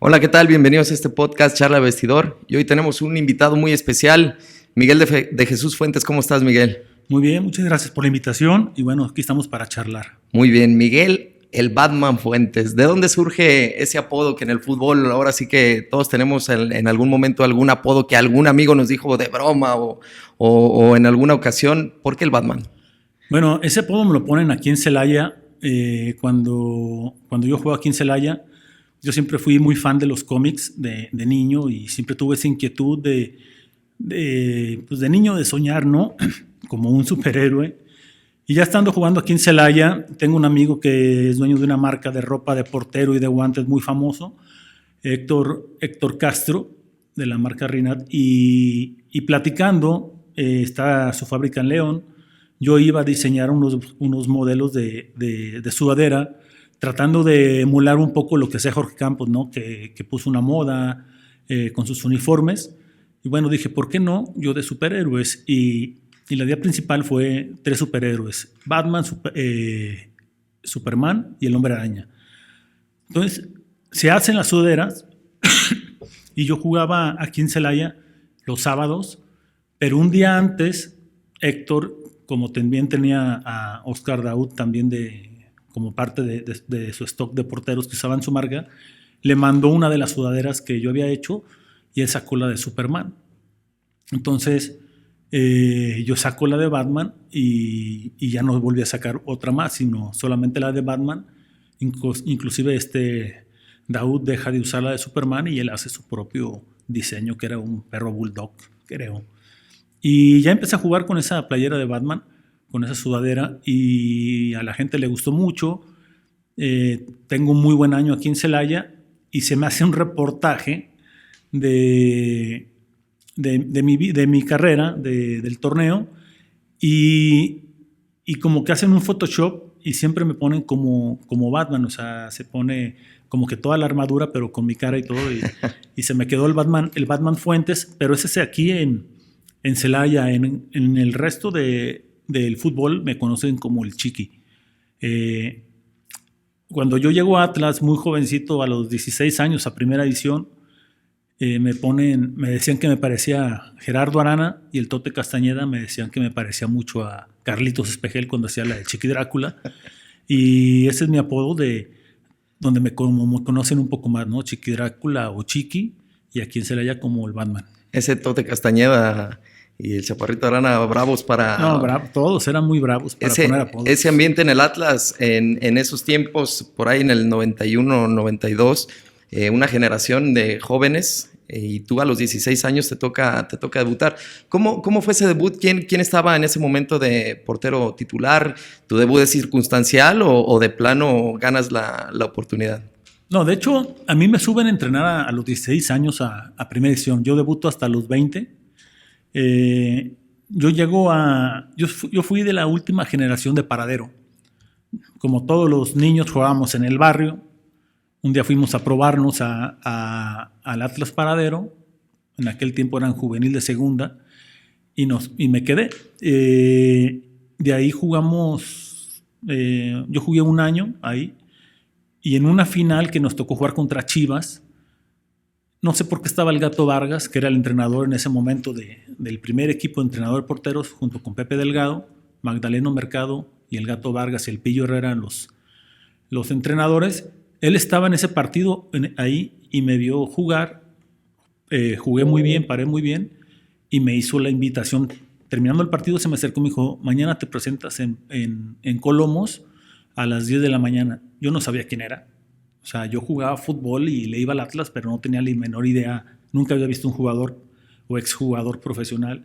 Hola, ¿qué tal? Bienvenidos a este podcast Charla de Vestidor. Y hoy tenemos un invitado muy especial, Miguel de Jesús Fuentes. ¿Cómo estás, Miguel? Muy bien, muchas gracias por la invitación y bueno, aquí estamos para charlar. Muy bien, Miguel, el Batman Fuentes. ¿De dónde surge ese apodo que en el fútbol ahora sí que todos tenemos en algún momento algún apodo que algún amigo nos dijo de broma o en alguna ocasión? ¿Por qué el Batman? Bueno, ese apodo me lo ponen aquí en Celaya. Cuando yo juego aquí en Celaya, yo siempre fui muy fan de los cómics de niño y siempre tuve esa inquietud pues de niño de soñar, ¿no? Como un superhéroe. Y ya estando jugando aquí en Celaya, tengo un amigo que es dueño de una marca de ropa de portero y de guantes muy famoso, Héctor Castro, de la marca Rinat, y platicando, está su fábrica en León. Yo iba a diseñar unos modelos de sudadera, tratando de emular un poco lo que hacía Jorge Campos, ¿no? Que puso una moda con sus uniformes. Y bueno, dije, ¿por qué no? Yo de superhéroes. Y la idea principal fue 3 superhéroes: Batman, Superman y el Hombre Araña. Entonces, se hacen las sudaderas y yo jugaba aquí en Celaya los sábados, pero un día antes, Héctor, como también tenía a Oscar Daud también como parte de su stock de porteros que usaban su marca, le mandó una de las sudaderas que yo había hecho y él sacó la de Superman. Entonces, yo saco la de Batman y ya no volví a sacar otra más, sino solamente la de Batman. Inclusive Daud deja de usar la de Superman y él hace su propio diseño, que era un perro bulldog, creo. Y ya empecé a jugar con esa playera de Batman, con esa sudadera, y a la gente le gustó mucho. Tengo un muy buen año aquí en Celaya y se me hace un reportaje de mi carrera, del torneo, y como que hacen un Photoshop y siempre me ponen como Batman, o sea, se pone como que toda la armadura, pero con mi cara y todo, y se me quedó el Batman Fuentes, pero ese es aquí en Celaya. En el resto del fútbol me conocen como el Chiqui. Cuando yo llego a Atlas, muy jovencito, a los 16 años, a primera edición, me decían que me parecía Gerardo Arana, y el Tote Castañeda me decían que me parecía mucho a Carlitos Espejel cuando hacía la de Chiqui Drácula. Y ese es mi apodo donde me conocen un poco más, ¿no? Chiqui Drácula o Chiqui, y aquí en Celaya como el Batman. Ese Tote Castañeda y el Chaparrito Arana bravos para... No, todos eran muy bravos para poner apodos. Ese ambiente en el Atlas, en esos tiempos, por ahí en el 91, 92, una generación de jóvenes, y tú a los 16 años te toca debutar. ¿Cómo fue ese debut? ¿Quién estaba en ese momento de portero titular? ¿Tu debut es circunstancial o de plano ganas la oportunidad? No, de hecho, a mí me suben a entrenar a los 16 años a primera edición. Yo debuto hasta los 20. Yo fui de la última generación de paradero. Como todos los niños jugábamos en el barrio. Un día fuimos a probarnos al Atlas Paradero. En aquel tiempo eran juvenil de segunda. Y me quedé. De ahí jugamos. Yo jugué un año ahí. Y en una final que nos tocó jugar contra Chivas, no sé por qué estaba el Gato Vargas, que era el entrenador en ese momento del primer equipo de entrenador de porteros, junto con Pepe Delgado, Magdaleno Mercado y el Gato Vargas y el Pillo Herrera, los entrenadores. Él estaba en ese partido ahí y me vio jugar. Jugué muy bien, paré muy bien, y me hizo la invitación. Terminando el partido se me acercó y me dijo: mañana te presentas en Colomos a las 10 de la mañana. Yo no sabía quién era. O sea, yo jugaba fútbol y le iba al Atlas, pero no tenía la menor idea. Nunca había visto un jugador o exjugador profesional.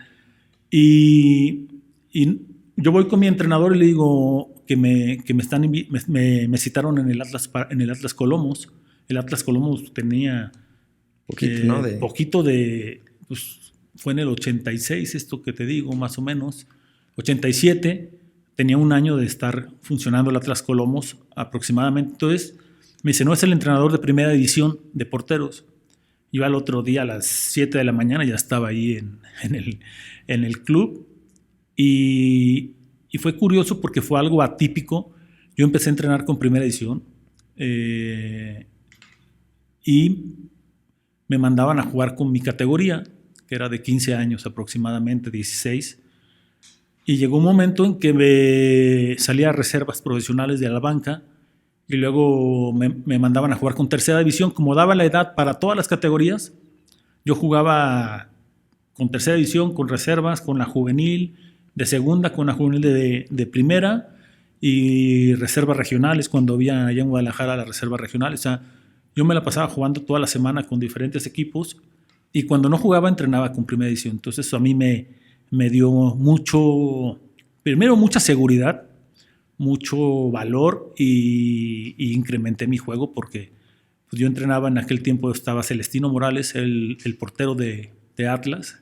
Y yo voy con mi entrenador y le digo que me citaron en el Atlas Colomos. El Atlas Colomos tenía Poquito, ¿no? Pues fue en el 86, esto que te digo, más o menos. 87, tenía un año de estar funcionando el Atlas Colomos aproximadamente. Entonces me dice: no, es el entrenador de primera división de porteros. Yo al otro día a las 7 de la mañana ya estaba ahí en el club. Y fue curioso porque fue algo atípico. Yo empecé a entrenar con primera edición. Y me mandaban a jugar con mi categoría, que era de 15 años aproximadamente, 16. Y llegó un momento en que me salía a reservas profesionales de la banca y luego me mandaban a jugar con tercera división. Como daba la edad para todas las categorías, yo jugaba con tercera división, con reservas, con la juvenil, de segunda, con la juvenil de primera y reservas regionales, cuando había allá en Guadalajara las reservas regionales. O sea, yo me la pasaba jugando toda la semana con diferentes equipos y cuando no jugaba entrenaba con primera división. Entonces eso a mí me dio primero mucha seguridad, mucho valor y incrementé mi juego porque pues, yo entrenaba en aquel tiempo, estaba Celestino Morales, el portero de Atlas,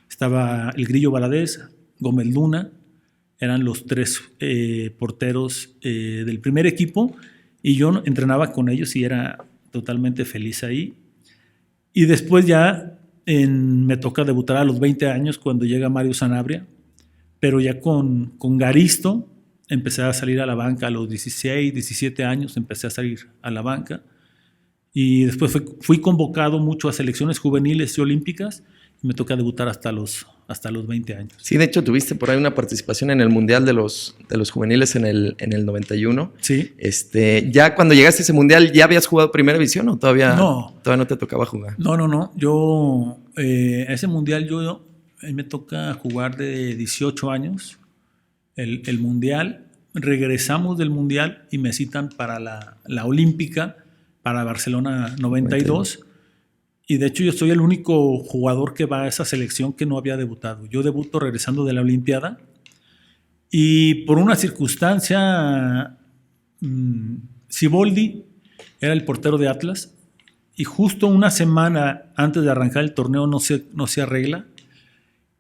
estaba el Grillo Valadez, Gómez Luna, eran los 3 porteros del primer equipo y yo entrenaba con ellos y era totalmente feliz ahí. Y después ya me toca debutar a los 20 años cuando llega Mario Sanabria, pero ya con Garisto empecé a salir a la banca a los 16, 17 años, empecé a salir a la banca y después fui convocado mucho a selecciones juveniles y olímpicas y me toca debutar hasta los 20 años. Sí, de hecho tuviste por ahí una participación en el Mundial de los Juveniles en el 91. Sí. ¿Ya cuando llegaste a ese Mundial ya habías jugado Primera División o todavía no te tocaba jugar? No. Yo, ese Mundial me toca jugar de 18 años, el Mundial. Regresamos del Mundial y me citan para la Olímpica, para Barcelona 92. Y de hecho yo soy el único jugador que va a esa selección que no había debutado. Yo debuto regresando de la Olimpiada y por una circunstancia, Siboldi era el portero de Atlas y justo una semana antes de arrancar el torneo no se arregla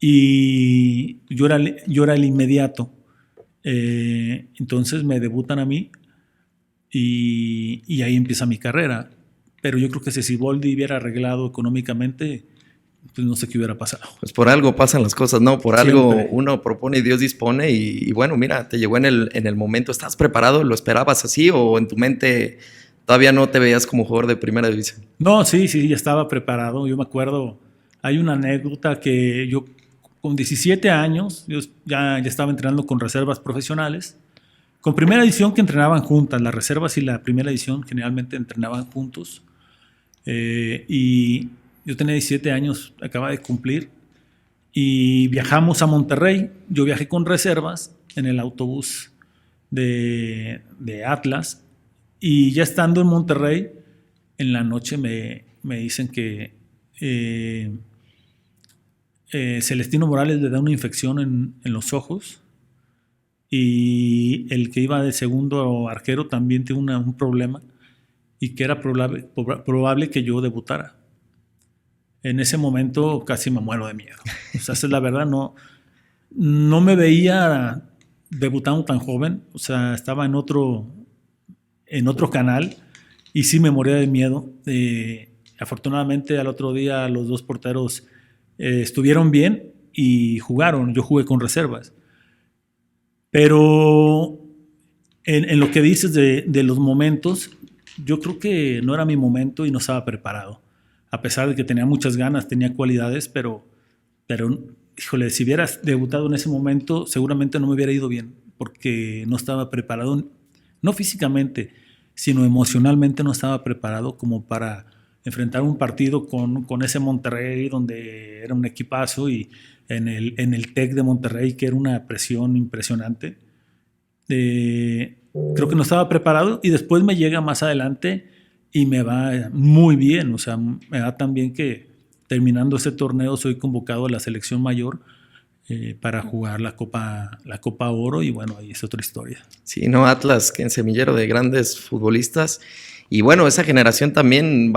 y yo era el inmediato. Entonces me debutan a mí y ahí empieza mi carrera. Pero yo creo que si Siboldi hubiera arreglado económicamente, pues no sé qué hubiera pasado. Pues por algo pasan las cosas, ¿no? Por algo uno propone y Dios dispone. Y bueno, mira, te llegó en el momento. ¿Estás preparado? ¿Lo esperabas así? ¿O en tu mente todavía no te veías como jugador de primera división? No, sí, ya estaba preparado. Yo me acuerdo, hay una anécdota que yo con 17 años, yo ya estaba entrenando con reservas profesionales. Con primera división que entrenaban juntas, las reservas y la primera división generalmente entrenaban juntos. Y yo tenía 17 años, acababa de cumplir, y viajamos a Monterrey. Yo viajé con reservas en el autobús de Atlas, y ya estando en Monterrey, en la noche me dicen que Celestino Morales le da una infección en los ojos, y el que iba de segundo arquero también tiene un problema, y que era probable que yo debutara. En ese momento casi me muero de miedo. O sea, esa es la verdad, no me veía debutando tan joven. O sea, estaba en otro canal y sí me moría de miedo. Afortunadamente al otro día los 2 porteros estuvieron bien y jugaron. Yo jugué con reservas. Pero en lo que dices de los momentos, yo creo que no era mi momento y no estaba preparado. A pesar de que tenía muchas ganas, tenía cualidades, pero híjole, si hubieras debutado en ese momento, seguramente no me hubiera ido bien, porque no estaba preparado, no físicamente, sino emocionalmente no estaba preparado como para enfrentar un partido con ese Monterrey, donde era un equipazo, y en el TEC de Monterrey, que era una presión impresionante. Creo que no estaba preparado y después me llega más adelante y me va muy bien. O sea, me va tan bien que terminando ese torneo soy convocado a la selección mayor para jugar la Copa Oro y bueno, ahí es otra historia. Sí, no, Atlas, que en semillero de grandes futbolistas. Y bueno, esa generación también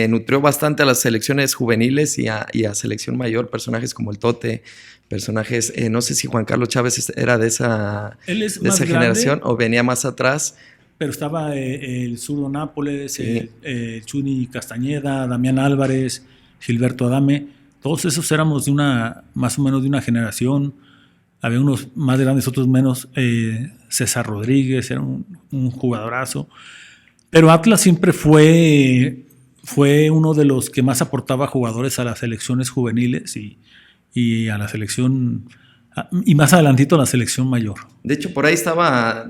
nutrió bastante a las selecciones juveniles y a selección mayor, personajes como el Tote, personajes, no sé si Juan Carlos Chávez era de esa generación o venía más atrás. Pero estaba el zurdo Nápoles, sí. el Chuni Castañeda, Damián Álvarez, Gilberto Adame. Todos esos éramos más o menos de una generación. Había unos más grandes, otros menos. César Rodríguez era un jugadorazo. Pero Atlas siempre fue fue uno de los que más aportaba jugadores a las selecciones juveniles y a la selección, y más adelantito a la selección mayor. De hecho, por ahí estaba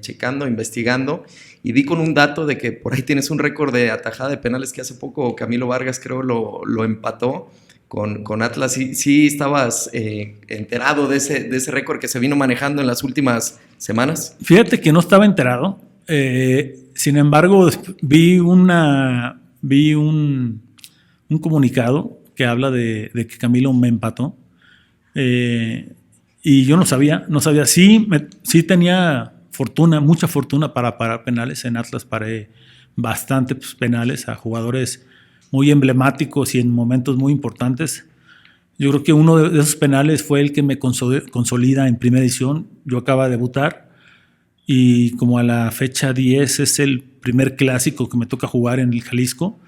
checando, investigando, y di con un dato de que por ahí tienes un récord de atajada de penales que hace poco Camilo Vargas creo lo empató con Atlas. ¿Sí estabas enterado de ese récord que se vino manejando en las últimas semanas? Fíjate que no estaba enterado. Sin embargo, vi un comunicado que habla de que Camilo me empató. Y yo no sabía. Sí tenía mucha fortuna para parar penales. En Atlas paré bastantes penales a jugadores muy emblemáticos y en momentos muy importantes. Yo creo que uno de esos penales fue el que me consolida en primera división. Yo acaba de debutar y como a la fecha 10 es el primer clásico que me toca jugar en el Jalisco.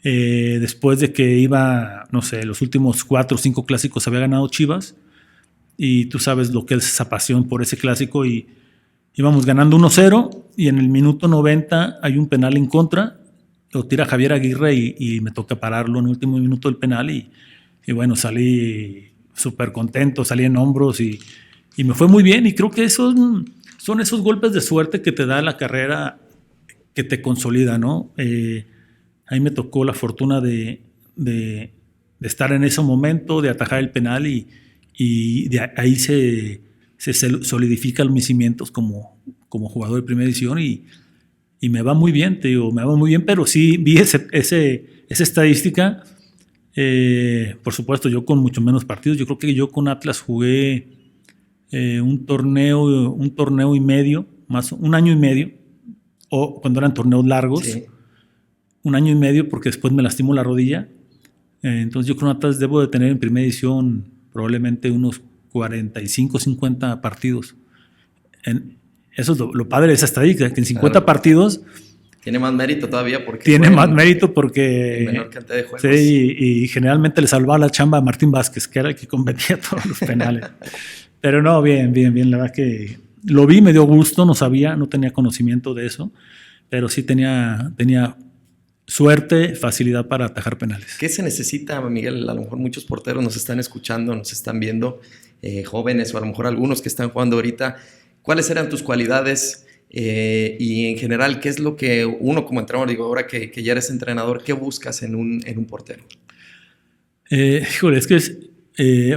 Después de que iba, no sé, los últimos 4 o 5 clásicos había ganado Chivas, y tú sabes lo que es esa pasión por ese clásico, y íbamos ganando 1-0 y en el minuto 90 hay un penal en contra, lo tira Javier Aguirre y me toca pararlo en el último minuto del penal y bueno, salí súper contento, salí en hombros y me fue muy bien, y creo que son esos golpes de suerte que te da la carrera, que te consolida, ¿no? Ahí me tocó la fortuna de estar en ese momento, de atajar el penal y de ahí se solidifican mis cimientos como jugador de primera división y me va muy bien, te digo, me va muy bien, pero sí vi esa estadística. Por supuesto, yo con mucho menos partidos. Yo creo que yo con Atlas jugué un torneo y medio, más un año y medio, o cuando eran torneos largos. Sí. Un año y medio porque después me lastimó la rodilla. Entonces yo con Atlas debo de tener en primera edición probablemente unos 45, 50 partidos. Eso es lo padre de esa estadística, que en 50 partidos... Tiene más mérito todavía porque... Tiene más mérito porque... menor cantidad de juegos. Sí, y generalmente le salvaba la chamba a Martín Vázquez, que era el que convertía todos los penales. Pero no, bien. La verdad que lo vi, me dio gusto, no tenía conocimiento de eso, pero sí tenía suerte, facilidad para atajar penales. ¿Qué se necesita, Miguel? A lo mejor muchos porteros nos están escuchando, nos están viendo, jóvenes o a lo mejor algunos que están jugando ahorita. ¿Cuáles eran tus cualidades y en general qué es lo que uno como entrenador, digo, ahora que ya eres entrenador, qué buscas en un portero? Híjole, es que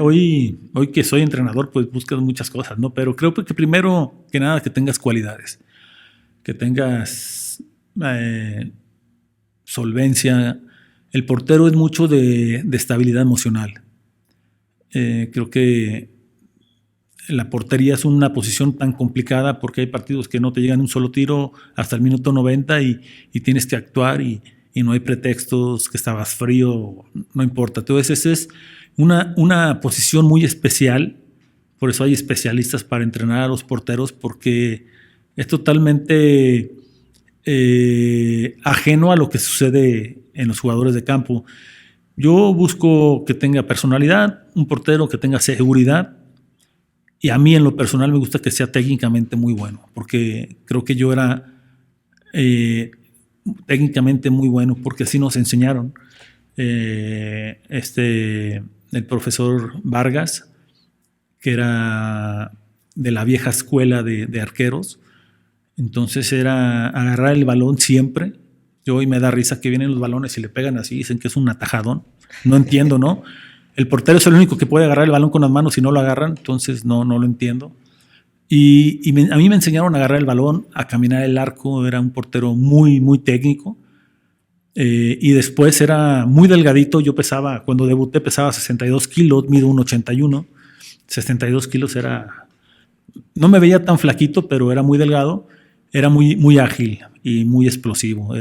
hoy que soy entrenador, pues buscas muchas cosas, ¿no? Pero creo que primero que nada que tengas cualidades, que tengas... solvencia. El portero es mucho de estabilidad emocional. Creo que la portería es una posición tan complicada porque hay partidos que no te llegan un solo tiro hasta el minuto 90 y tienes que actuar y no hay pretextos, que estabas frío, no importa. Entonces esa es una posición muy especial, por eso hay especialistas para entrenar a los porteros, porque es totalmente... ajeno a lo que sucede en los jugadores de campo. Yo busco que tenga personalidad, un portero que tenga seguridad, y a mí en lo personal me gusta que sea técnicamente muy bueno, porque creo que yo era técnicamente muy bueno, porque así nos enseñaron. El profesor Vargas, que era de la vieja escuela de arqueros. Entonces era agarrar el balón siempre. Yo hoy me da risa que vienen los balones y le pegan así, dicen que es un atajadón. No entiendo, ¿no? El portero es el único que puede agarrar el balón con las manos y no lo agarran, entonces no lo entiendo. A mí me enseñaron a agarrar el balón, a caminar el arco. Era un portero muy, muy técnico. Y después era muy delgadito. Yo cuando debuté pesaba 62 kilos, mido 1,81. 62 kilos era... No me veía tan flaquito, pero era muy delgado. Era muy, muy ágil y muy explosivo.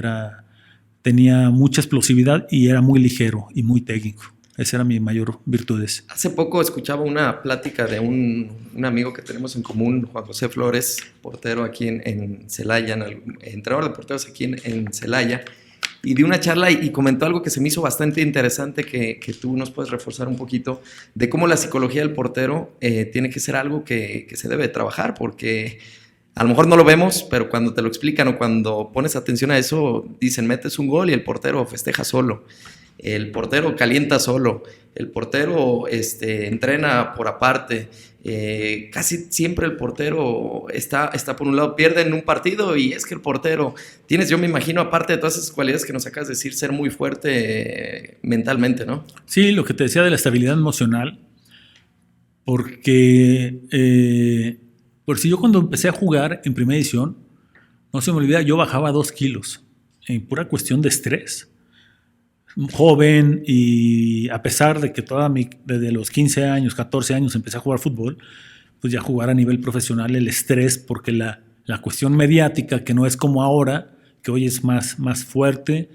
Tenía mucha explosividad y era muy ligero y muy técnico. Esa era mi mayor virtud. Hace poco escuchaba una plática de un amigo que tenemos en común, Juan José Flores, portero aquí en Celaya, entrenador de porteros aquí en Celaya, y dio una charla y comentó algo que se me hizo bastante interesante, que tú nos puedes reforzar un poquito, de cómo la psicología del portero tiene que ser algo que se debe trabajar, porque a lo mejor no lo vemos, pero cuando te lo explican o cuando pones atención a eso, dicen, metes un gol y el portero festeja solo. El portero calienta solo, el portero entrena por aparte. Casi siempre el portero está por un lado, pierde en un partido y es que el portero, yo me imagino, aparte de todas esas cualidades que nos acabas de decir, ser muy fuerte mentalmente, ¿no? Sí, lo que te decía de la estabilidad emocional, porque por si yo cuando empecé a jugar en primera edición, no se me olvida, yo bajaba 2 kilos en pura cuestión de estrés. Joven, y a pesar de que desde los 15 años, 14 años empecé a jugar fútbol, pues ya jugar a nivel profesional, el estrés, porque la cuestión mediática, que no es como ahora, que hoy es más fuerte,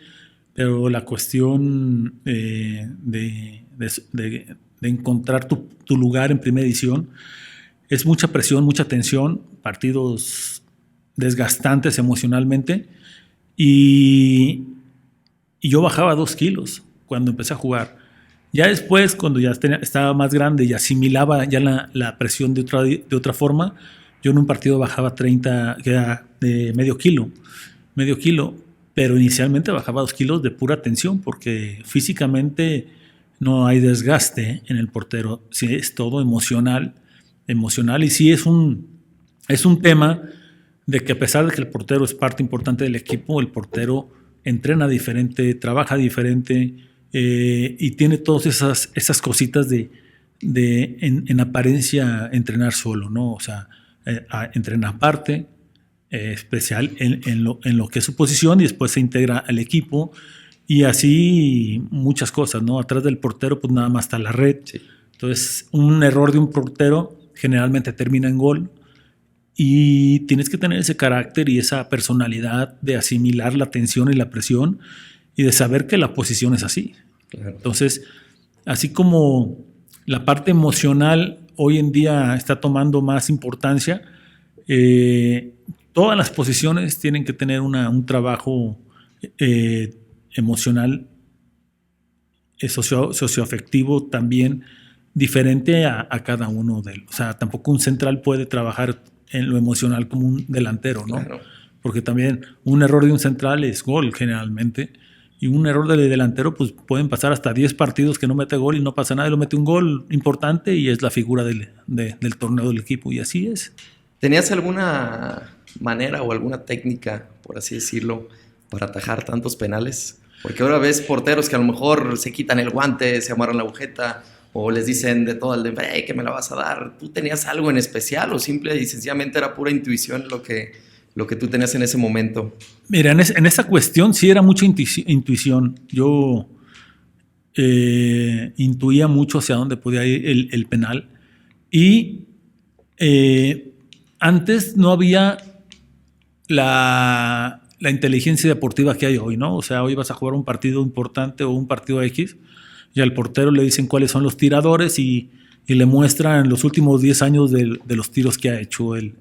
pero la cuestión de encontrar tu lugar en primera edición es mucha presión, mucha tensión, partidos desgastantes emocionalmente, y yo bajaba 2 kilos cuando empecé a jugar. Ya después, cuando ya estaba más grande y asimilaba ya la presión de otra forma, yo en un partido bajaba 30, que era de medio kilo, pero inicialmente bajaba 2 kilos de pura tensión, porque físicamente no hay desgaste en el portero, sí es todo emocional, y sí es un tema de que, a pesar de que el portero es parte importante del equipo, el portero entrena diferente, trabaja diferente, y tiene todas esas cositas en apariencia entrenar solo, ¿no? O sea, entrena aparte, especial en lo que es su posición, y después se integra al equipo, y así muchas cosas, ¿no? Atrás del portero pues nada más está la red. Sí. Entonces un error de un portero generalmente termina en gol, y tienes que tener ese carácter y esa personalidad de asimilar la tensión y la presión, y de saber que la posición es así. Claro. Entonces, así como la parte emocional hoy en día está tomando más importancia, todas las posiciones tienen que tener un trabajo emocional, socioafectivo también, diferente a cada uno de ellos. O sea, tampoco un central puede trabajar en lo emocional como un delantero, ¿no? Claro. Porque también un error de un central es gol generalmente, y un error del delantero, pues pueden pasar hasta 10 partidos que no mete gol y no pasa nada, y lo mete un gol importante y es la figura del torneo del equipo, y así es. ¿Tenías alguna manera o alguna técnica, por así decirlo, para atajar tantos penales? Porque ahora ves porteros que a lo mejor se quitan el guante, se amarran la agujeta, o les dicen de todo al de, hey, que me la vas a dar. ¿Tú tenías algo en especial o simple y sencillamente era pura intuición lo que tú tenías en ese momento? Mira, en esa cuestión sí era mucha intuición. Yo intuía mucho hacia dónde podía ir el penal, y antes no había la inteligencia deportiva que hay hoy, ¿no? O sea, hoy vas a jugar un partido importante o un partido X, y al portero le dicen cuáles son los tiradores, y le muestran los últimos 10 años de los tiros que ha hecho el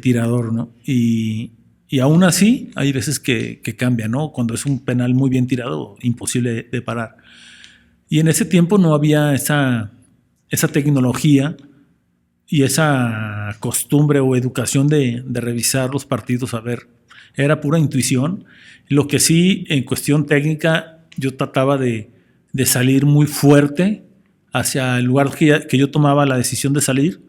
tirador, ¿no? Y aún así hay veces que cambia, ¿no? Cuando es un penal muy bien tirado, imposible de parar. Y en ese tiempo no había esa tecnología y esa costumbre o educación de revisar los partidos. A ver, era pura intuición. Lo que sí, en cuestión técnica, yo trataba de salir muy fuerte hacia el lugar que yo tomaba la decisión de salir.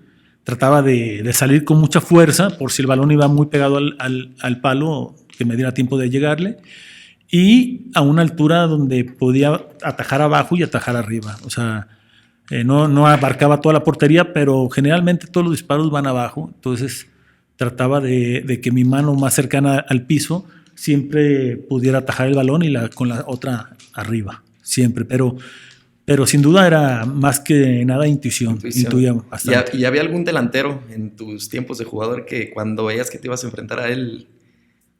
Trataba de salir con mucha fuerza, por si el balón iba muy pegado al palo, que me diera tiempo de llegarle, y a una altura donde podía atajar abajo y atajar arriba. O sea, no abarcaba toda la portería, pero generalmente todos los disparos van abajo. Entonces trataba de que mi mano más cercana al piso siempre pudiera atajar el balón, y con la otra arriba, siempre. Pero sin duda era más que nada intuición. Intuía bastante. ¿Y había algún delantero en tus tiempos de jugador que cuando veías que te ibas a enfrentar a él,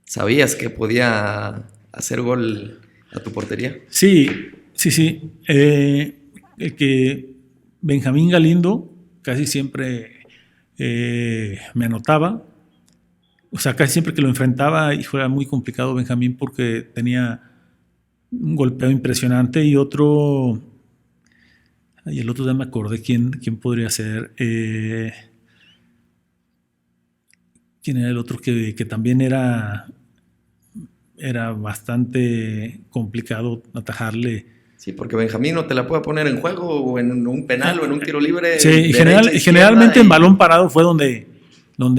sabías que podía hacer gol a tu portería? Sí. El que Benjamín Galindo casi siempre me anotaba. O sea, casi siempre que lo enfrentaba, y era muy complicado Benjamín, porque tenía un golpeo impresionante. Y otro... Y el otro día me acordé quién podría ser. ¿Quién era el otro que también era bastante complicado atajarle? Sí, porque Benjamín no te la puede poner en juego o en un penal o en un tiro libre. Sí, y derecha, generalmente izquierda, en balón parado fue donde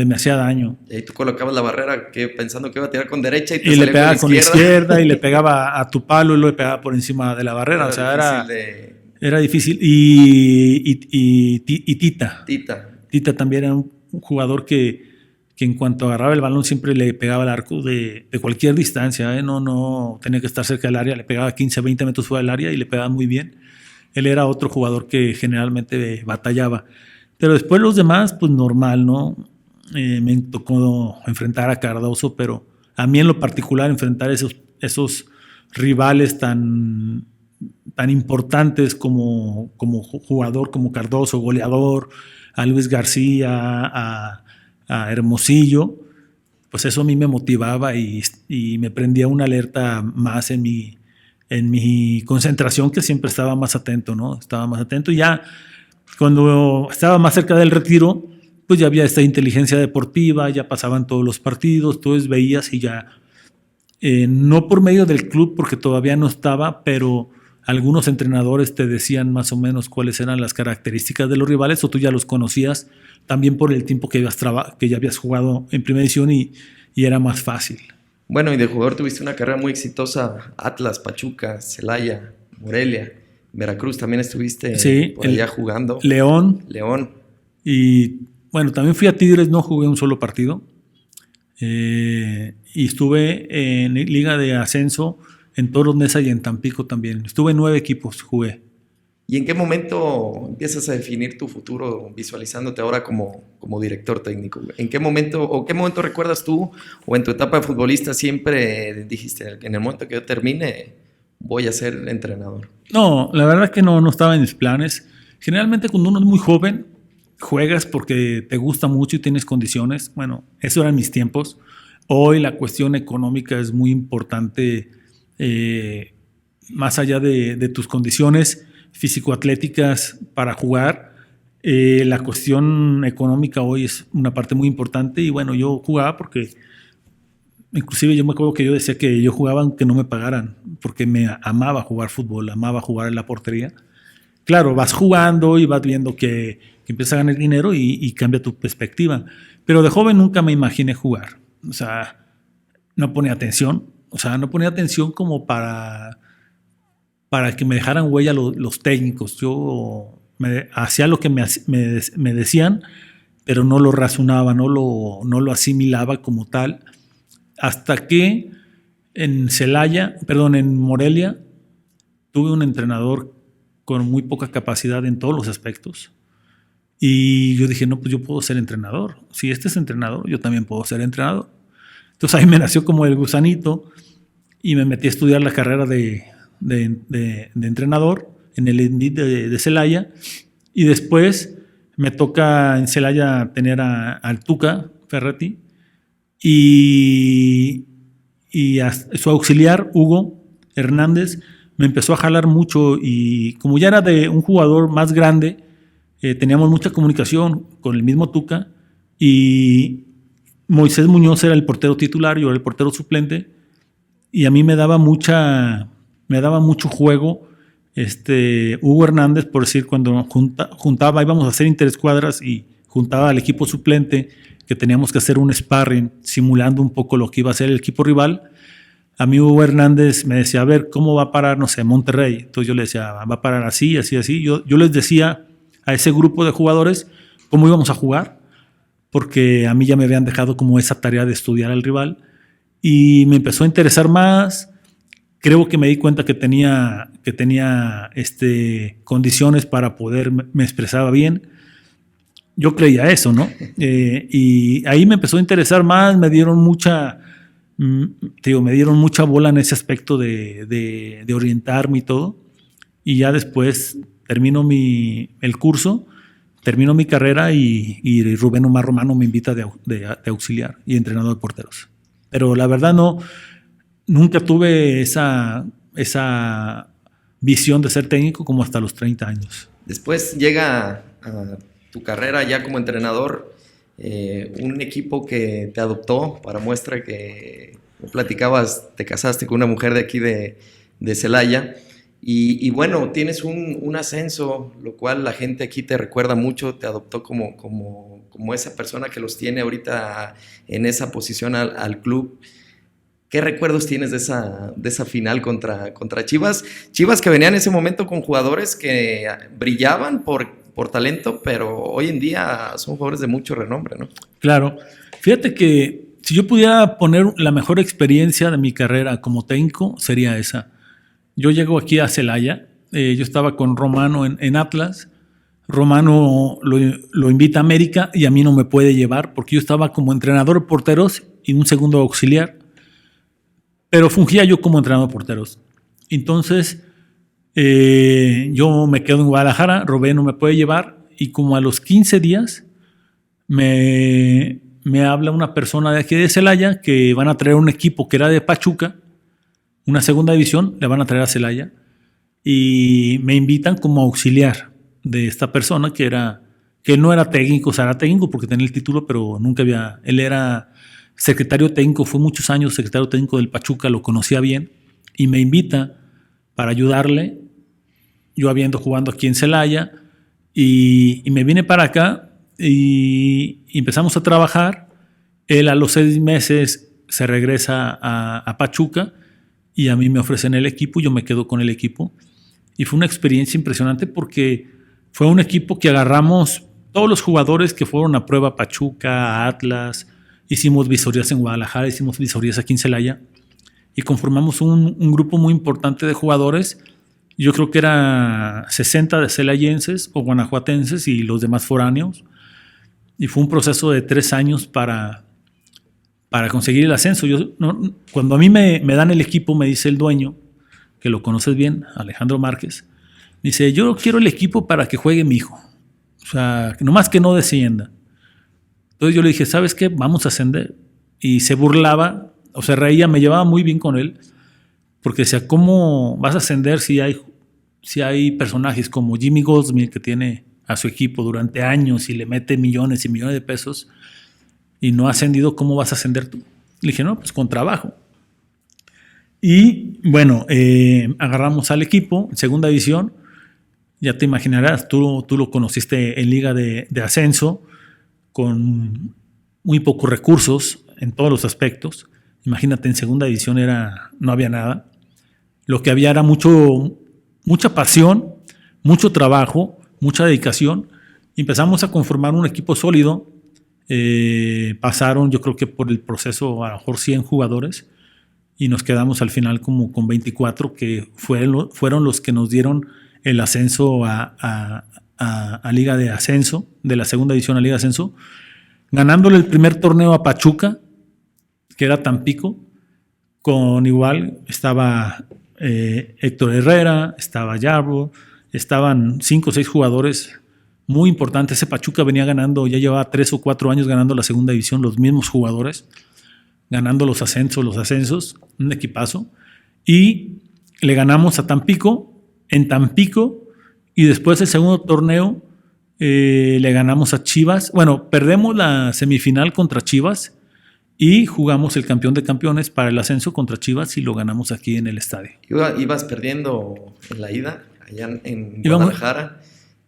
me hacía daño. y ahí tú colocabas la barrera pensando que iba a tirar con derecha y te Y le salía pegaba con la izquierda. izquierda y le pegaba a tu palo y lo pegaba por encima de la barrera. O sea, era difícil. Y Tita. Tita también era un jugador que en cuanto agarraba el balón siempre le pegaba al arco de cualquier distancia. No tenía que estar cerca del área. Le pegaba 15, 20 metros fuera del área y le pegaba muy bien. Él era otro jugador que generalmente batallaba. Pero después los demás, pues normal, ¿no? Me tocó enfrentar a Cardoso, pero a mí en lo particular enfrentar esos rivales tan importantes como jugador, como Cardoso, goleador, a Luis García, a Hermosillo, pues eso a mí me motivaba y me prendía una alerta más en mi concentración, que siempre estaba más atento, ¿no? Estaba más atento y ya cuando estaba más cerca del retiro, pues ya había esta inteligencia deportiva, ya pasaban todos los partidos, entonces veías y ya, no por medio del club, porque todavía no estaba, pero algunos entrenadores te decían más o menos cuáles eran las características de los rivales, o tú ya los conocías también por el tiempo que ya habías jugado en primera división y era más fácil. Bueno, y de jugador tuviste una carrera muy exitosa. Atlas, Pachuca, Celaya, Morelia, Veracruz también estuviste por allá jugando. León. Y bueno, también fui a Tigres, no jugué un solo partido. Y estuve en Liga de Ascenso en Toros Neza y en Tampico también. Estuve en 9 equipos, jugué. ¿Y en qué momento empiezas a definir tu futuro visualizándote ahora como director técnico? ¿En qué momento recuerdas tú o en tu etapa de futbolista siempre dijiste, en el momento que yo termine voy a ser entrenador? No, la verdad que no estaba en mis planes. Generalmente cuando uno es muy joven, juegas porque te gusta mucho y tienes condiciones. Bueno, eso eran mis tiempos. Hoy la cuestión económica es muy importante, más allá de tus condiciones físico-atléticas para jugar. La cuestión económica hoy es una parte muy importante y bueno, yo jugaba porque inclusive yo me acuerdo que yo decía que yo jugaba aunque no me pagaran, porque me amaba jugar fútbol, amaba jugar en la portería. Claro, vas jugando y vas viendo que empiezas a ganar dinero y cambia tu perspectiva. Pero de joven nunca me imaginé jugar. O sea, no ponía atención. O sea, no ponía atención como para que me dejaran huella los técnicos. Yo hacía lo que me decían, pero no lo razonaba, no lo asimilaba como tal. Hasta que en Morelia, tuve un entrenador con muy poca capacidad en todos los aspectos. Y yo dije, no, pues yo puedo ser entrenador. Si este es entrenador, yo también puedo ser entrenador. Entonces ahí me nació como el gusanito y me metí a estudiar la carrera de entrenador en el INDIT de Celaya. Y después me toca en Celaya tener al Tuca Ferretti y a su auxiliar, Hugo Hernández, me empezó a jalar mucho y como ya era de un jugador más grande, teníamos mucha comunicación con el mismo Tuca y Moisés Muñoz era el portero titular, yo era el portero suplente y a mí me daba mucho juego Hugo Hernández, por decir, cuando juntaba, íbamos a hacer interescuadras y juntaba al equipo suplente, que teníamos que hacer un sparring simulando un poco lo que iba a hacer el equipo rival. A mí Hugo Hernández me decía, a ver, ¿cómo va a parar, no sé, Monterrey? Entonces yo le decía, va a parar así, así, así. Yo les decía a ese grupo de jugadores cómo íbamos a jugar, porque a mí ya me habían dejado como esa tarea de estudiar al rival y me empezó a interesar más. Creo que me di cuenta que tenía condiciones para poder, me expresaba bien. Yo creía eso, ¿no? Y ahí me empezó a interesar más, me dieron mucha bola en ese aspecto de orientarme y todo. Y ya después termino el curso, termino mi carrera y Rubén Omar Romano me invita de auxiliar y entrenador de porteros. Pero la verdad nunca tuve esa visión de ser técnico como hasta los 30 años. Después llega a tu carrera ya como entrenador un equipo que te adoptó, para muestra que platicabas, te casaste con una mujer de aquí de Celaya. Y bueno, tienes un ascenso, lo cual la gente aquí te recuerda mucho, te adoptó como esa persona que los tiene ahorita en esa posición al club. ¿Qué recuerdos tienes de esa final contra Chivas? Chivas que venía en ese momento con jugadores que brillaban por talento, pero hoy en día son jugadores de mucho renombre, ¿no? Claro. Fíjate que si yo pudiera poner la mejor experiencia de mi carrera como técnico, sería esa. Yo llego aquí a Celaya, yo estaba con Romano en Atlas, Romano lo invita a América y a mí no me puede llevar porque yo estaba como entrenador de porteros y un segundo auxiliar, pero fungía yo como entrenador de porteros. Entonces yo me quedo en Guadalajara, Robé no me puede llevar y como a los 15 días me habla una persona de aquí de Celaya que van a traer un equipo que era de Pachuca, una segunda división, le van a traer a Celaya y me invitan como auxiliar de esta persona que no era técnico, o sea, era técnico porque tenía el título, pero nunca él era secretario técnico, fue muchos años secretario técnico del Pachuca, lo conocía bien y me invita para ayudarle, yo habiendo jugando aquí en Celaya y me vine para acá y empezamos a trabajar. Él a los 6 meses se regresa a Pachuca y a mí me ofrecen el equipo, yo me quedo con el equipo. Y fue una experiencia impresionante porque fue un equipo que agarramos todos los jugadores que fueron a prueba, Pachuca, a Atlas, hicimos visorías en Guadalajara, hicimos visorías aquí en Celaya y conformamos un grupo muy importante de jugadores. Yo creo que era 60 de celayenses o guanajuatenses y los demás foráneos. Y fue un proceso de 3 años para conseguir el ascenso. Cuando a mí me dan el equipo, me dice el dueño, que lo conoces bien, Alejandro Márquez, dice, yo quiero el equipo para que juegue mi hijo. O sea, nomás que no descienda. Entonces yo le dije, ¿sabes qué? Vamos a ascender. Y se burlaba, o se reía, me llevaba muy bien con él, porque decía, ¿cómo vas a ascender si hay personajes como Jimmy Goldsmith, que tiene a su equipo durante años y le mete millones y millones de pesos, y no ha ascendido, ¿cómo vas a ascender tú? Le dije, no, pues con trabajo. Y bueno, agarramos al equipo en segunda división. Ya te imaginarás, tú lo conociste en liga de ascenso, con muy pocos recursos en todos los aspectos. Imagínate, en segunda división no había nada. Lo que había era mucha pasión, mucho trabajo, mucha dedicación. Y empezamos a conformar un equipo sólido. Pasaron, yo creo que por el proceso, a lo mejor 100 jugadores y nos quedamos al final como con 24 que fueron los que nos dieron el ascenso a Liga de Ascenso, de la segunda división a Liga de Ascenso, ganándole el primer torneo a Pachuca, que era Tampico, con igual estaba Héctor Herrera, estaba Yarbo, estaban 5 o 6 jugadores muy importante. Ese Pachuca venía ganando, ya llevaba 3 o 4 años ganando la segunda división, los mismos jugadores, ganando los ascensos, un equipazo. Y le ganamos a Tampico, en Tampico, y después el segundo torneo le ganamos a Chivas. Bueno, perdemos la semifinal contra Chivas y jugamos el campeón de campeones para el ascenso contra Chivas y lo ganamos aquí en el estadio. Ibas perdiendo en la ida, allá en Guadalajara.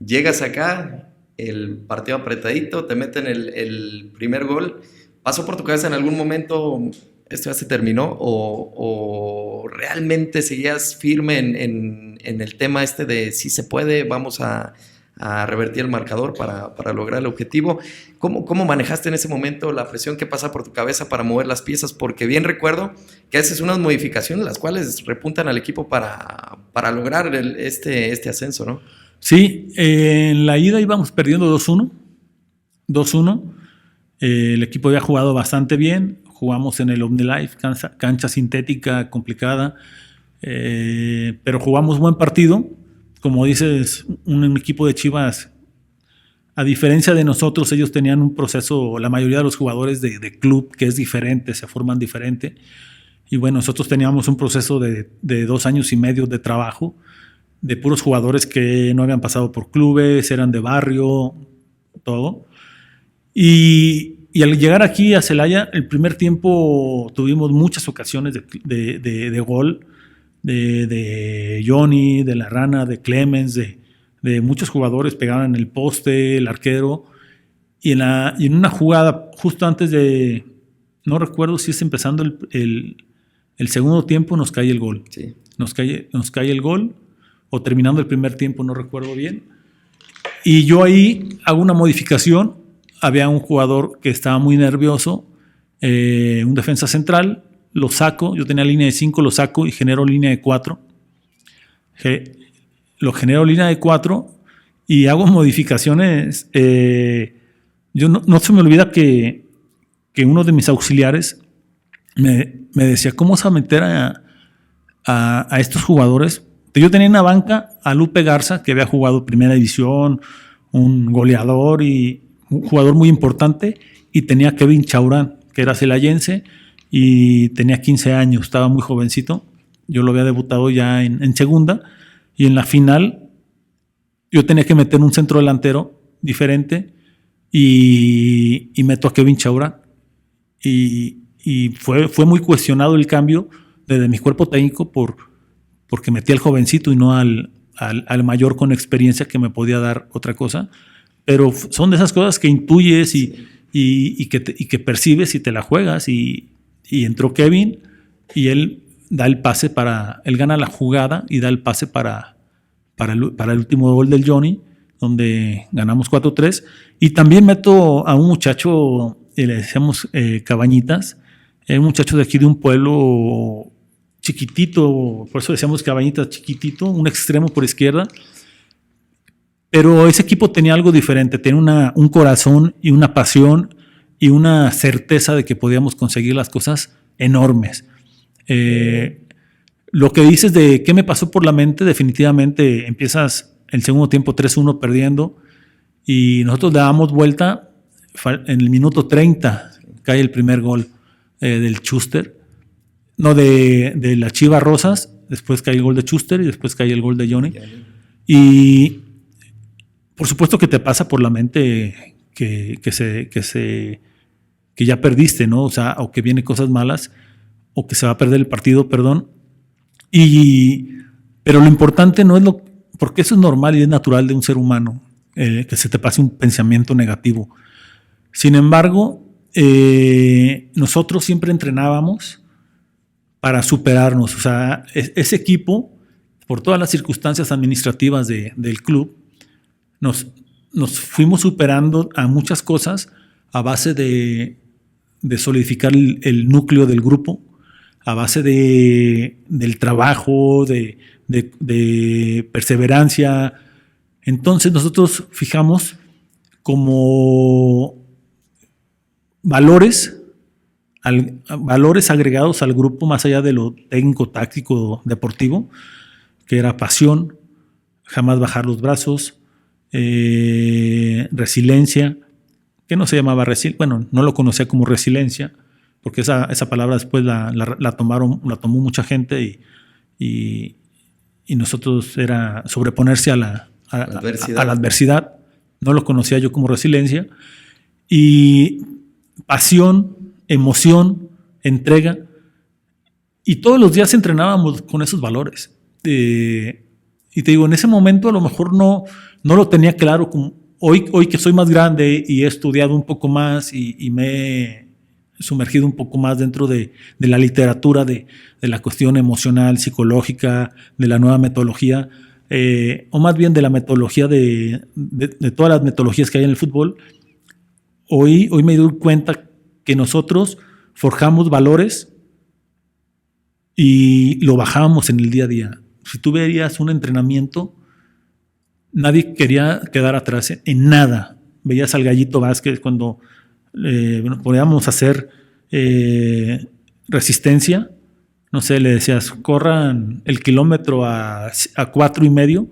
Llegas acá, el partido apretadito, te meten el primer gol. ¿Pasó por tu cabeza en algún momento, esto ya se terminó? ¿O realmente seguías firme en el tema de si se puede, vamos a revertir el marcador para lograr el objetivo? ¿Cómo manejaste en ese momento la presión que pasa por tu cabeza para mover las piezas? Porque bien recuerdo que haces unas modificaciones las cuales repuntan al equipo para lograr este ascenso, ¿no? Sí, en la ida íbamos perdiendo 2-1. El equipo había jugado bastante bien. Jugamos en el OmniLife, cancha sintética complicada, pero jugamos buen partido. Como dices, un equipo de Chivas, a diferencia de nosotros, ellos tenían un proceso, la mayoría de los jugadores de club, que es diferente, se forman diferente. Y bueno, nosotros teníamos un proceso de 2 años y medio de trabajo, de puros jugadores que no habían pasado por clubes, eran de barrio, todo. Y al llegar aquí a Celaya, el primer tiempo tuvimos muchas ocasiones de gol, de Johnny, de La Rana, de Clemens, de muchos jugadores pegaban en el poste, el arquero. Y en una jugada justo antes de, no recuerdo si es empezando el segundo tiempo, nos cae el gol. Sí. Nos cae el gol, o terminando el primer tiempo, no recuerdo bien. Y yo ahí hago una modificación. Había un jugador que estaba muy nervioso, un defensa central, lo saco, yo tenía línea de 5, lo saco y genero línea de 4. Lo genero línea de 4 y hago modificaciones. Yo no se me olvida que uno de mis auxiliares me decía, ¿cómo vas a meter a estos jugadores? Yo tenía en la banca a Lupe Garza, que había jugado Primera División, un goleador y un jugador muy importante, y tenía a Kevin Chaurán, que era celayense y tenía 15 años, estaba muy jovencito. Yo lo había debutado ya en segunda, y en la final yo tenía que meter un centro delantero diferente y meto a Kevin Chaurán. Y fue muy cuestionado el cambio desde mi cuerpo técnico porque metí al jovencito y no al mayor con experiencia que me podía dar otra cosa. Pero son de esas cosas que intuyes y que percibes y te la juegas. Y entró Kevin y él da el pase él gana la jugada y da el pase para el último gol del Johnny, donde ganamos 4-3. Y también meto a un muchacho, le decíamos Cabañitas, un muchacho de aquí de un pueblo chiquitito, por eso decíamos Cabañitas chiquitito, un extremo por izquierda. Pero ese equipo tenía algo diferente, tenía un corazón y una pasión y una certeza de que podíamos conseguir las cosas enormes. Lo que dices de qué me pasó por la mente, definitivamente empiezas el segundo tiempo 3-1 perdiendo y nosotros le damos vuelta en el minuto 30, cae el primer gol del Schuster, no de la Chivas Rosas, después cae el gol de Schuster y después cae el gol de Johnny. Y por supuesto que te pasa por la mente que ya perdiste, ¿no? O sea, o que vienen cosas malas, o que se va a perder el partido, perdón. Pero lo importante no es porque eso es normal y es natural de un ser humano, que se te pase un pensamiento negativo. Sin embargo, nosotros siempre entrenábamos para superarnos. O sea, ese equipo, por todas las circunstancias administrativas del club, nos fuimos superando a muchas cosas a base de solidificar el núcleo del grupo, a base del trabajo, de perseverancia. Entonces nosotros fijamos como valores agregados al grupo más allá de lo técnico, táctico, deportivo, que era pasión, jamás bajar los brazos, resiliencia, que no se llamaba no lo conocía como resiliencia, porque esa palabra después la tomó mucha gente y nosotros era sobreponerse a la adversidad. No lo conocía yo como resiliencia. Y pasión, emoción, entrega. Y todos los días entrenábamos con esos valores. Y te digo, en ese momento a lo mejor no lo tenía claro. Como hoy que soy más grande y he estudiado un poco más y me he sumergido un poco más dentro de la literatura, de la cuestión emocional, psicológica, de la nueva metodología, o más bien de la metodología de todas las metodologías que hay en el fútbol. Hoy me doy cuenta que nosotros forjamos valores y lo bajábamos en el día a día. Si tú veías un entrenamiento, nadie quería quedar atrás en nada. Veías al Gallito Vázquez cuando podíamos hacer resistencia, no sé, le decías, corran el kilómetro a 4.5.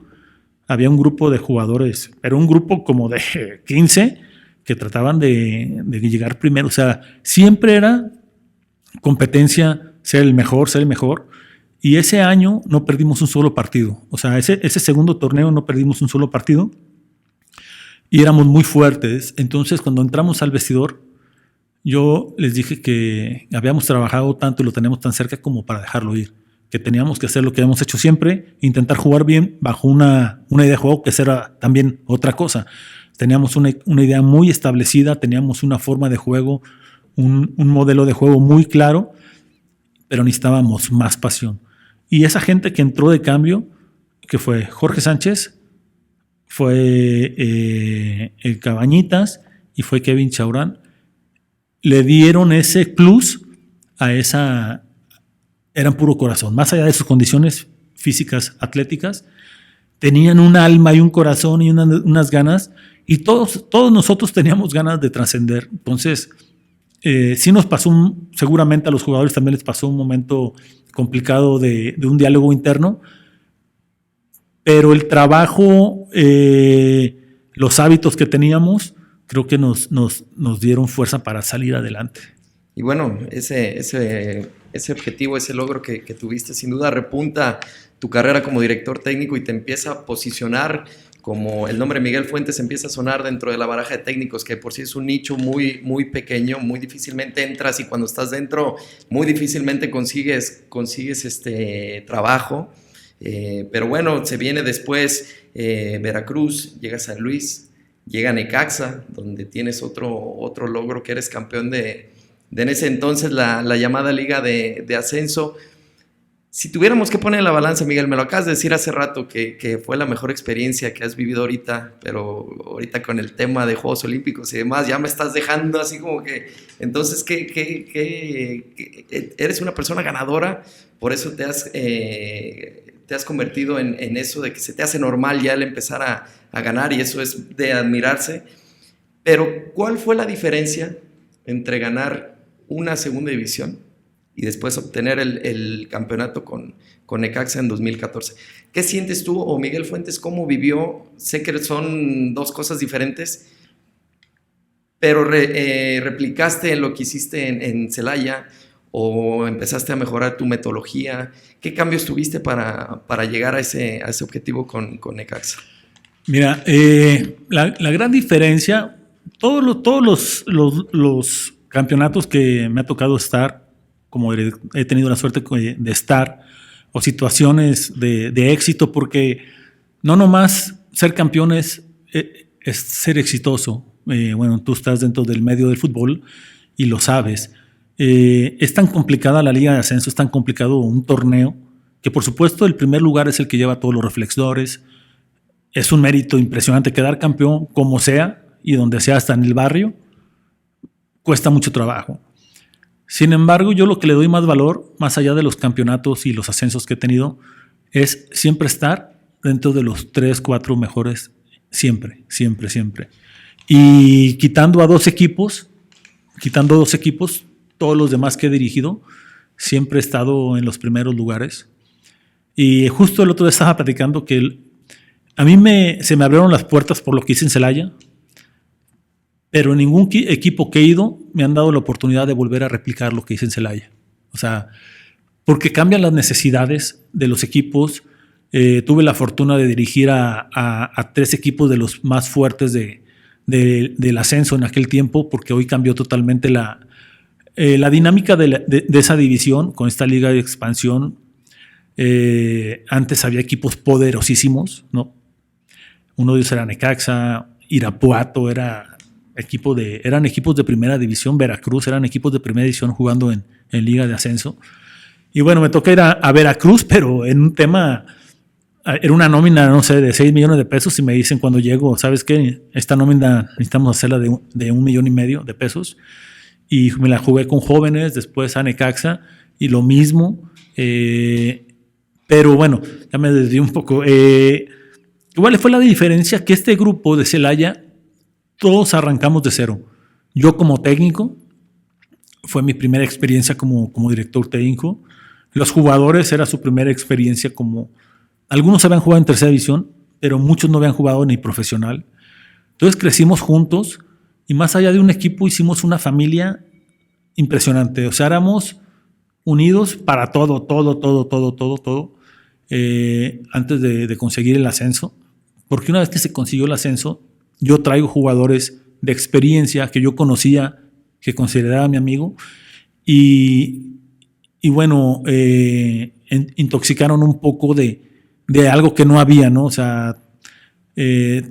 Había un grupo de jugadores, pero un grupo como de 15 que trataban de llegar primero. O sea, siempre era competencia, ser el mejor. Y ese año no perdimos un solo partido. O sea, ese segundo torneo no perdimos un solo partido. y éramos muy fuertes. Entonces, cuando entramos al vestidor, yo les dije que habíamos trabajado tanto y lo teníamos tan cerca como para dejarlo ir, que teníamos que hacer lo que habíamos hecho siempre, intentar jugar bien bajo una idea de juego, que esa era también otra cosa. Teníamos una idea muy establecida, teníamos una forma de juego, un modelo de juego muy claro, pero necesitábamos más pasión. Y esa gente que entró de cambio, que fue Jorge Sánchez, fue el Cabañitas y fue Kevin Chaurán, le dieron ese plus a esa... Eran puro corazón. Más allá de sus condiciones físicas, atléticas, tenían un alma y un corazón y unas ganas, y todos nosotros teníamos ganas de trascender. Entonces, sí nos pasó, seguramente a los jugadores también les pasó un momento complicado de un diálogo interno, pero el trabajo, los hábitos que teníamos, creo que nos dieron fuerza para salir adelante. Y bueno, ese objetivo, ese logro que tuviste, sin duda repunta tu carrera como director técnico y te empieza a posicionar como el nombre Miguel Fuentes empieza a sonar dentro de la baraja de técnicos, que por sí es un nicho muy, muy pequeño, muy difícilmente entras, y cuando estás dentro muy difícilmente consigues trabajo. Pero bueno, se viene después Veracruz, llega San Luis, llega Necaxa, donde tienes otro logro, que eres campeón de en ese entonces la llamada Liga de Ascenso. Si tuviéramos que poner en la balanza, Miguel, me lo acabas de decir hace rato que fue la mejor experiencia que has vivido ahorita, pero ahorita con el tema de Juegos Olímpicos y demás, ya me estás dejando así como que... Entonces, eres una persona ganadora, por eso te has convertido en eso de que se te hace normal ya el empezar a ganar, y eso es de admirarse. Pero, ¿cuál fue la diferencia entre ganar una segunda división y después obtener el campeonato con Necaxa en 2014? ¿Qué sientes tú, o Miguel Fuentes, cómo vivió? Sé que son dos cosas diferentes, pero replicaste lo que hiciste en Celaya, o empezaste a mejorar tu metodología. ¿Qué cambios tuviste para llegar a ese objetivo con Necaxa? Mira, la gran diferencia, todos los campeonatos que me ha tocado estar, como he tenido la suerte de estar, o situaciones de éxito, porque no nomás ser campeón es ser exitoso. Bueno, tú estás dentro del medio del fútbol y lo sabes. Es tan complicada la Liga de Ascenso, es tan complicado un torneo, que por supuesto el primer lugar es el que lleva todos los reflectores. Es un mérito impresionante quedar campeón, como sea, y donde sea, hasta en el barrio, cuesta mucho trabajo. Sin embargo, yo lo que le doy más valor, más allá de los campeonatos y los ascensos que he tenido, es siempre estar dentro de los 3, 4 mejores, siempre. Y quitando dos equipos, todos los demás que he dirigido, siempre he estado en los primeros lugares. Y justo el otro día estaba platicando que a mí se me abrieron las puertas por lo que hice en Celaya, pero en ningún equipo que he ido me han dado la oportunidad de volver a replicar lo que hice en Celaya. O sea, porque cambian las necesidades de los equipos. Tuve la fortuna de dirigir a 3 equipos de los más fuertes del ascenso en aquel tiempo, porque hoy cambió totalmente la dinámica de esa división con esta liga de expansión. Antes había equipos poderosísimos, ¿no? Uno de ellos era Necaxa, Irapuato eran equipos de primera división, Veracruz eran equipos de primera división jugando en liga de ascenso. Y bueno, me toca ir a Veracruz, pero en un tema, era una nómina, no sé, de 6 millones de pesos, y me dicen cuando llego, ¿sabes qué? Esta nómina necesitamos hacerla de 1,5 millones de pesos. Y me la jugué con jóvenes, después a Necaxa, y lo mismo. Pero bueno, ya me desvié un poco. Igual fue la diferencia que este grupo de Celaya, todos arrancamos de cero. Yo como técnico, fue mi primera experiencia como director técnico. Los jugadores era su primera experiencia algunos habían jugado en tercera división, pero muchos no habían jugado ni profesional. Entonces crecimos juntos, y más allá de un equipo hicimos una familia impresionante. O sea, éramos unidos para todo, antes de conseguir el ascenso. Porque una vez que se consiguió el ascenso, yo traigo jugadores de experiencia que yo conocía, que consideraba mi amigo, y bueno, intoxicaron un poco de algo que no había, ¿no? O sea,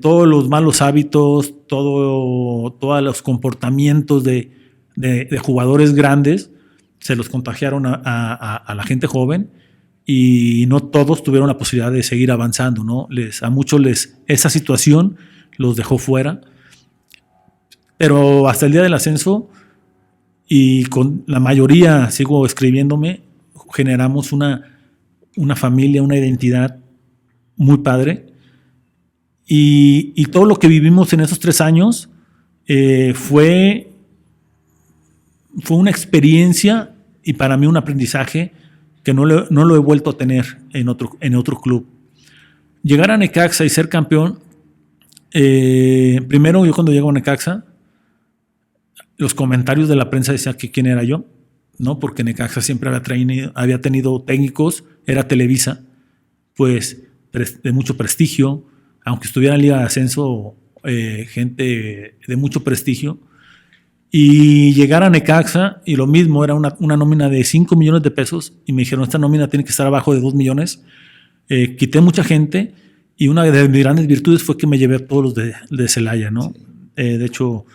todos los malos hábitos, todos los comportamientos de jugadores grandes se los contagiaron a la gente joven, y no todos tuvieron la posibilidad de seguir avanzando, ¿no? A muchos esa situación los dejó fuera, pero hasta el día del ascenso, y con la mayoría sigo escribiéndome, generamos una familia, una identidad muy padre, y todo lo que vivimos en esos 3 años fue una experiencia, y para mí un aprendizaje que no lo he vuelto a tener en otro club. Llegar a Necaxa y ser campeón, primero yo cuando llego a Necaxa, los comentarios de la prensa decían que quién era yo, ¿no? Porque Necaxa siempre había tenido técnicos, era Televisa, pues de mucho prestigio, aunque estuviera en Liga de Ascenso, gente de mucho prestigio. Y llegar a Necaxa, y lo mismo, era una nómina de 5 millones de pesos, y me dijeron, esta nómina tiene que estar abajo de 2 millones. Quité mucha gente, y una de mis grandes virtudes fue que me llevé a todos los de Celaya, ¿no? Sí. De hecho,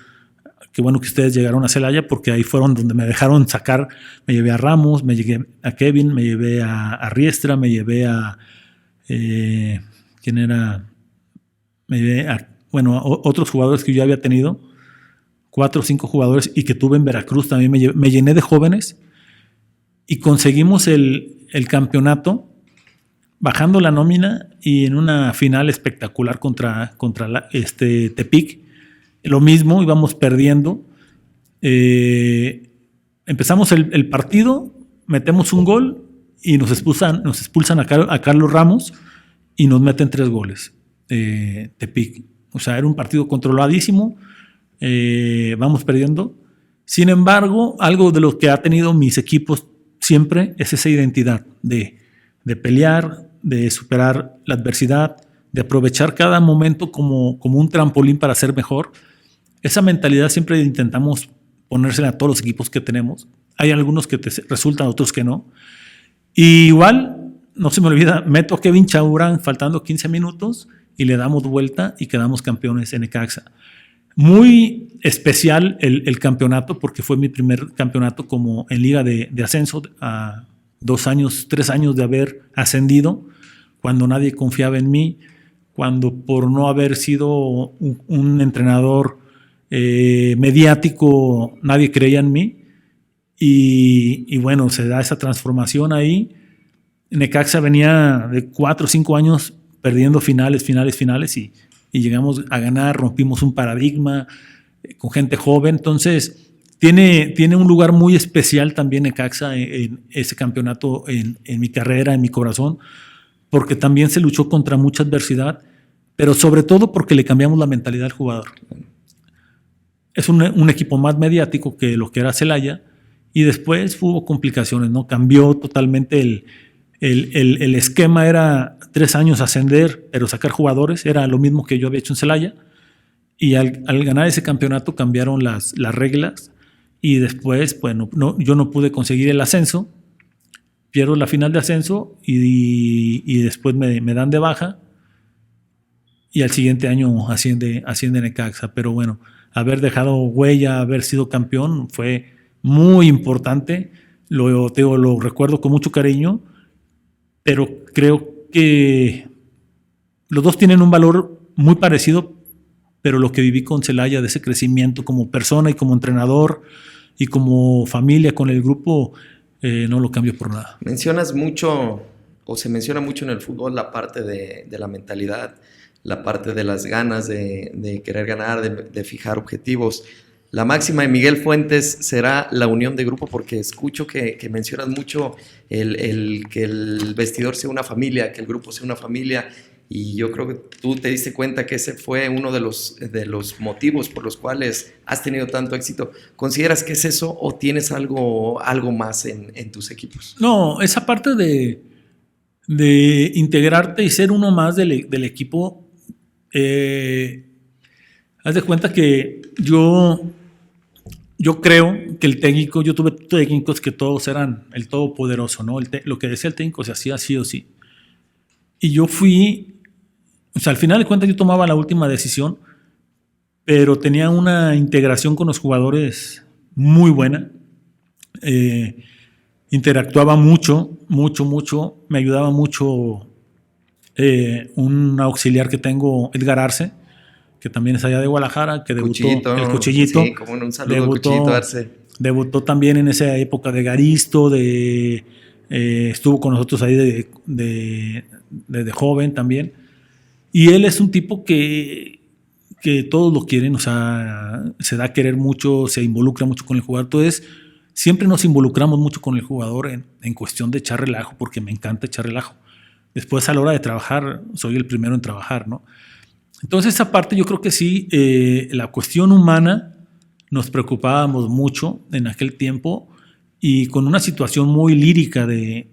qué bueno que ustedes llegaron a Celaya, porque ahí fueron donde me dejaron sacar. Me llevé a Ramos, me llevé a Kevin, me llevé a Riestra, me llevé a... ¿quién era? Me llevé a otros jugadores que yo había tenido, 4 o 5 jugadores, y que tuve en Veracruz también. Me llené de jóvenes, y conseguimos el campeonato bajando la nómina, y en una final espectacular contra Tepic. Lo mismo, íbamos perdiendo. Empezamos el partido, metemos un gol, y nos expulsan a Carlos Ramos, y nos meten 3 goles. Tepic. O sea, era un partido controladísimo. Vamos perdiendo. Sin embargo, algo de lo que ha tenido mis equipos siempre es esa identidad de pelear, de superar la adversidad, de aprovechar cada momento como un trampolín para ser mejor. Esa mentalidad siempre intentamos ponérsela a todos los equipos que tenemos. Hay algunos que te resultan, otros que no. Y igual, no se me olvida, meto a Kevin Chaurán faltando 15 minutos y le damos vuelta y quedamos campeones en Necaxa. Muy especial el campeonato, porque fue mi primer campeonato como en Liga de Ascenso, a 2 años, 3 años de haber ascendido, cuando nadie confiaba en mí, cuando por no haber sido un entrenador mediático nadie creía en mí, y bueno, se da esa transformación ahí. Necaxa venía de 4 o 5 años perdiendo finales, y llegamos a ganar, rompimos un paradigma con gente joven. Entonces tiene un lugar muy especial también Necaxa en ese campeonato, en mi carrera, en mi corazón, porque también se luchó contra mucha adversidad, pero sobre todo porque le cambiamos la mentalidad al jugador. Es un equipo más mediático que lo que era Celaya, y después hubo complicaciones, ¿no? Cambió totalmente el esquema. Era 3 años ascender, pero sacar jugadores. Era lo mismo que yo había hecho en Celaya, y al ganar ese campeonato cambiaron las reglas, y después, bueno, yo no pude conseguir el ascenso, pierdo la final de ascenso, y después me dan de baja, y al siguiente año asciende Necaxa. Pero bueno, haber dejado huella, haber sido campeón fue muy importante. Lo recuerdo con mucho cariño, pero creo que los dos tienen un valor muy parecido, pero lo que viví con Celaya, de ese crecimiento como persona y como entrenador y como familia con el grupo, no lo cambio por nada. Mencionas mucho, o se menciona mucho en el fútbol, la parte de la mentalidad, la parte de las ganas de querer ganar, de fijar objetivos. La máxima de Miguel Fuentes será la unión de grupo, porque escucho que mencionas mucho que el vestidor sea una familia, que el grupo sea una familia, y yo creo que tú te diste cuenta que ese fue uno de los motivos por los cuales has tenido tanto éxito. ¿Consideras que es eso, o tienes algo más en tus equipos? No, esa parte de integrarte y ser uno más del equipo, Haz de cuenta que yo creo que el técnico, yo tuve técnicos que todos eran el todopoderoso, ¿no? Lo que decía el técnico se hacía sí o sí. Y yo fui, o sea, al final de cuentas yo tomaba la última decisión, pero tenía una integración con los jugadores muy buena. Interactuaba mucho, me ayudaba mucho un auxiliar que tengo, Edgar Arce, que también es allá de Guadalajara, que debutó el Cuchillito. Sí, como un saludo Cuchillito Arce. Debutó también en esa época de Garisto, estuvo con nosotros ahí de joven también. Y él es un tipo que todos lo quieren, o sea, se da a querer mucho, se involucra mucho con el jugador. Entonces, siempre nos involucramos mucho con el jugador en cuestión de echar relajo, porque me encanta echar relajo. Después, a la hora de trabajar, soy el primero en trabajar, ¿no? Entonces, esa parte yo creo que sí, la cuestión humana nos preocupábamos mucho en aquel tiempo y con una situación muy lírica de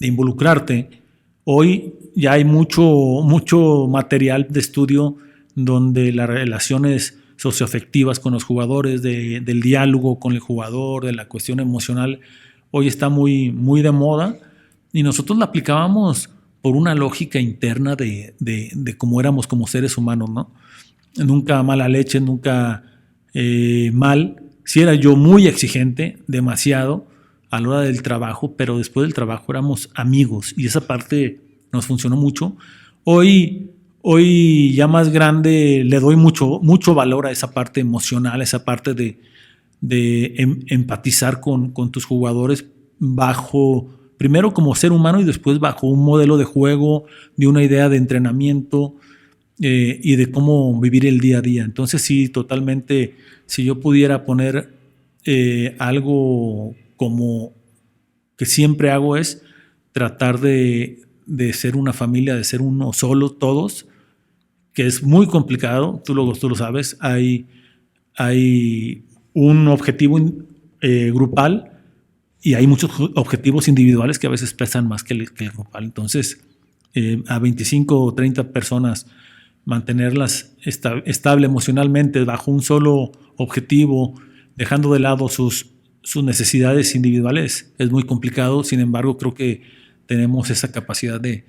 involucrarte. Hoy ya hay mucho material de estudio donde las relaciones socioafectivas con los jugadores, del diálogo con el jugador, de la cuestión emocional, hoy está muy, muy de moda y nosotros la aplicábamos por una lógica interna de cómo éramos como seres humanos, ¿no? Nunca mala leche, nunca mal. Sí era yo muy exigente, demasiado, a la hora del trabajo, pero después del trabajo éramos amigos y esa parte nos funcionó mucho. Hoy ya más grande le doy mucho valor a esa parte emocional, a esa parte de empatizar con tus jugadores primero como ser humano y después bajo un modelo de juego, de una idea de entrenamiento y de cómo vivir el día a día. Entonces sí, totalmente, si yo pudiera poner algo como que siempre hago es tratar de ser una familia, de ser uno solo todos, que es muy complicado, tú lo sabes, hay un objetivo grupal y hay muchos objetivos individuales que a veces pesan más que el grupal. Entonces, a 25 o 30 personas, mantenerlas estable emocionalmente bajo un solo objetivo, dejando de lado sus necesidades individuales, es muy complicado. Sin embargo, creo que tenemos esa capacidad de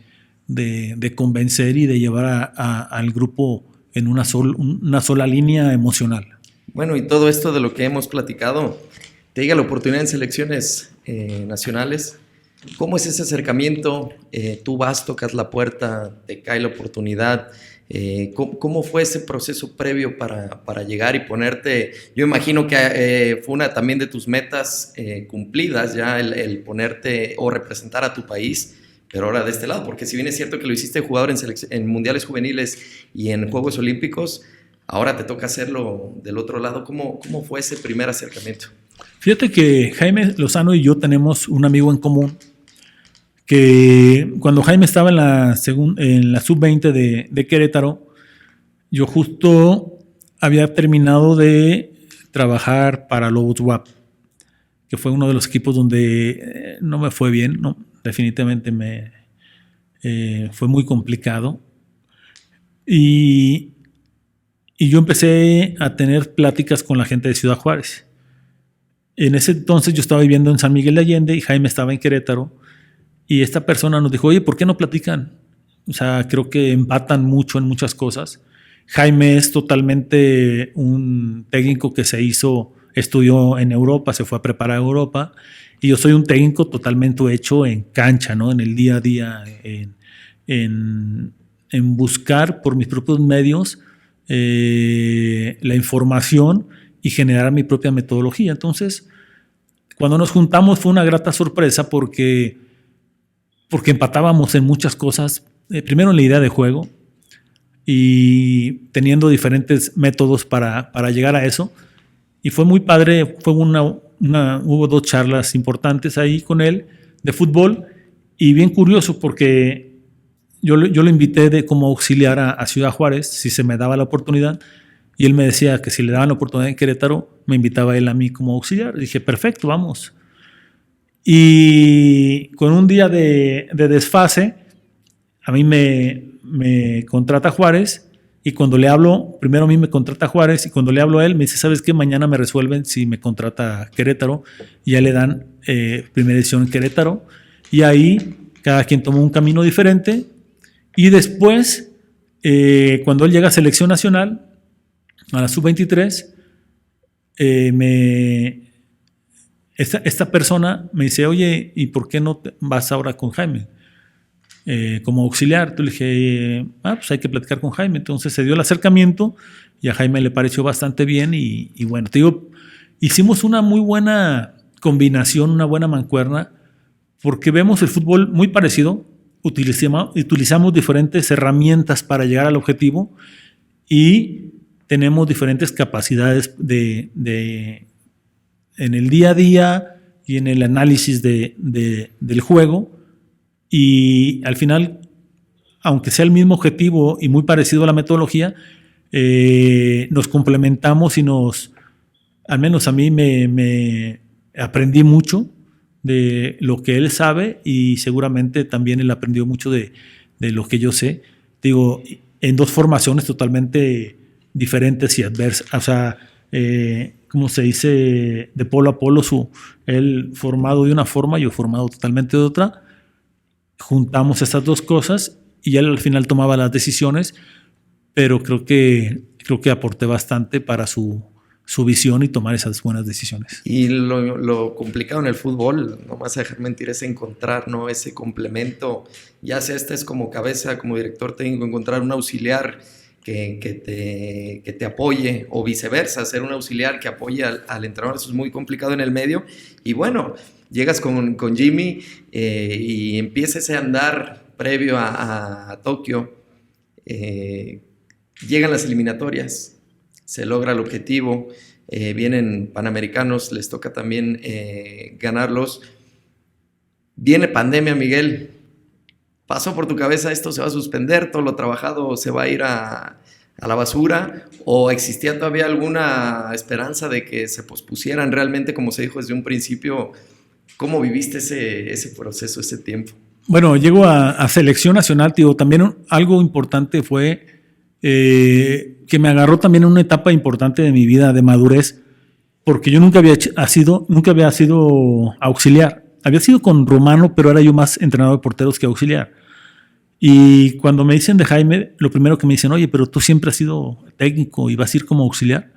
convencer y de llevar al grupo en una sola línea emocional. Bueno, y todo esto de lo que hemos platicado, te llega la oportunidad en selecciones nacionales. ¿Cómo es ese acercamiento? Tú vas, tocas la puerta, te cae la oportunidad. ¿Cómo fue ese proceso previo para llegar y ponerte? Yo imagino que fue una también de tus metas cumplidas ya el ponerte o representar a tu país, pero ahora de este lado, porque si bien es cierto que lo hiciste jugador en mundiales juveniles y en Juegos Olímpicos, ahora te toca hacerlo del otro lado. ¿Cómo fue ese primer acercamiento? Fíjate que Jaime Lozano y yo tenemos un amigo en común que cuando Jaime estaba en la sub-20 de Querétaro, yo justo había terminado de trabajar para Lobos WAP, que fue uno de los equipos donde no me fue bien, ¿no? Definitivamente fue muy complicado. Y yo empecé a tener pláticas con la gente de Ciudad Juárez. En ese entonces yo estaba viviendo en San Miguel de Allende y Jaime estaba en Querétaro. Y esta persona nos dijo, oye, ¿por qué no platican? O sea, creo que empatan mucho en muchas cosas. Jaime es totalmente un técnico que estudió en Europa, se fue a preparar a Europa. Y yo soy un técnico totalmente hecho en cancha, ¿no? En el día a día, en buscar por mis propios medios la información y generar mi propia metodología. Entonces, cuando nos juntamos fue una grata sorpresa porque empatábamos en muchas cosas. Primero en la idea de juego y teniendo diferentes métodos para llegar a eso. Y fue muy padre, hubo 2 charlas importantes ahí con él de fútbol y bien curioso porque yo lo invité como auxiliar a Ciudad Juárez, si se me daba la oportunidad, y él me decía que si le daban la oportunidad en Querétaro, me invitaba él a mí como auxiliar. Y dije, perfecto, vamos. Y con un día de desfase, a mí me me contrata Juárez. Y cuando le hablo, primero a mí me contrata Juárez, y cuando le hablo a él, me dice, ¿sabes qué? Mañana me resuelven si me contrata Querétaro. Y ya le dan primera edición en Querétaro. Y ahí cada quien tomó un camino diferente. Y después, cuando él llega a Selección Nacional, a la Sub-23, esta persona me dice, oye, ¿y por qué no vas ahora con Jaime? Como auxiliar. Entonces le dije, pues hay que platicar con Jaime. Entonces se dio el acercamiento y a Jaime le pareció bastante bien y bueno, te digo, hicimos una muy buena combinación, una buena mancuerna, porque vemos el fútbol muy parecido, utilizamos diferentes herramientas para llegar al objetivo y tenemos diferentes capacidades en el día a día y en el análisis del juego. Y al final, aunque sea el mismo objetivo y muy parecido a la metodología, nos complementamos y al menos a mí me aprendí mucho de lo que él sabe y seguramente también él aprendió mucho de lo que yo sé. Digo, en dos formaciones totalmente diferentes y adversas. O sea, como se dice, de polo a polo, él formado de una forma, yo formado totalmente de otra. Juntamos estas dos cosas y él al final tomaba las decisiones, pero creo que aporté bastante para su visión y tomar esas buenas decisiones. Y lo complicado en el fútbol, no me vas a dejar mentir, es encontrar, ¿no?, ese complemento, ya sea es como cabeza, como director técnico, encontrar un auxiliar que te apoye, o viceversa, ser un auxiliar que apoye al entrenador. Eso es muy complicado en el medio. Y bueno, llegas con Jimmy y empieza ese andar previo a Tokio. Llegan las eliminatorias, se logra el objetivo, vienen Panamericanos, les toca también ganarlos. Viene pandemia, Miguel. ¿Pasó por tu cabeza esto se va a suspender, todo lo trabajado se va a ir a la basura? ¿O existía todavía alguna esperanza de que se pospusieran realmente, como se dijo desde un principio? ¿Cómo viviste ese proceso, ese tiempo? Bueno, llego a Selección Nacional, tío. También algo importante fue que me agarró también en una etapa importante de mi vida de madurez, porque yo nunca había sido auxiliar. Había sido con Romano, pero era yo más entrenador de porteros que auxiliar. Y cuando me dicen de Jaime, lo primero que me dicen, oye, pero tú siempre has sido técnico y vas a ir como auxiliar.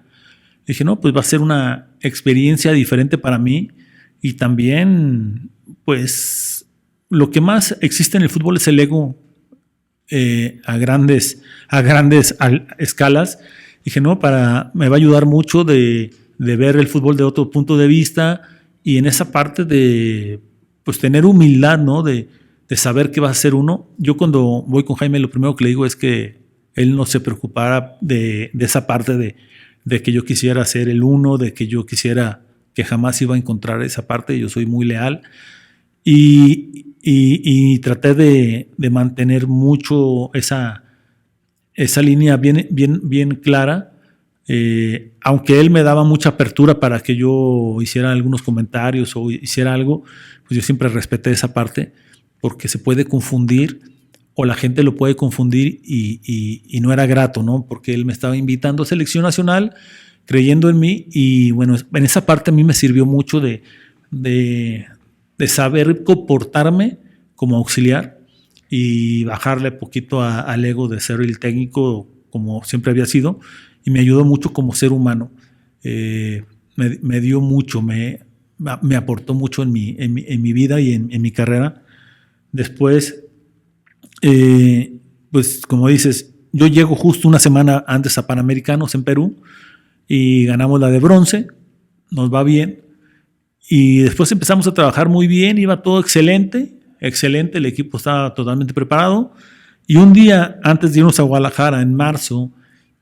Dije, no, pues va a ser una experiencia diferente para mí. Y también, pues, lo que más existe en el fútbol es el ego a grandes escalas. Dije, no, me va a ayudar mucho de ver el fútbol de otro punto de vista y en esa parte de, pues, tener humildad, ¿no? De saber qué va a hacer uno. Yo cuando voy con Jaime, lo primero que le digo es que él no se preocupara de esa parte de que yo quisiera ser el uno, de que yo quisiera, que jamás iba a encontrar esa parte. Yo soy muy leal y traté de mantener mucho esa línea bien clara, aunque él me daba mucha apertura para que yo hiciera algunos comentarios o hiciera algo, pues yo siempre respeté esa parte, porque se puede confundir o la gente lo puede confundir y no era grato, ¿no? Porque él me estaba invitando a Selección Nacional, creyendo en mí, y bueno, en esa parte a mí me sirvió mucho de saber comportarme como auxiliar y bajarle poquito al ego de ser el técnico como siempre había sido, y me ayudó mucho como ser humano. Me dio mucho, me aportó mucho en mi vida y en mi carrera. Después, pues como dices, yo llego justo una semana antes a Panamericanos en Perú y ganamos la de bronce, nos va bien, y después empezamos a trabajar muy bien, iba todo excelente, el equipo estaba totalmente preparado, y un día antes de irnos a Guadalajara, en marzo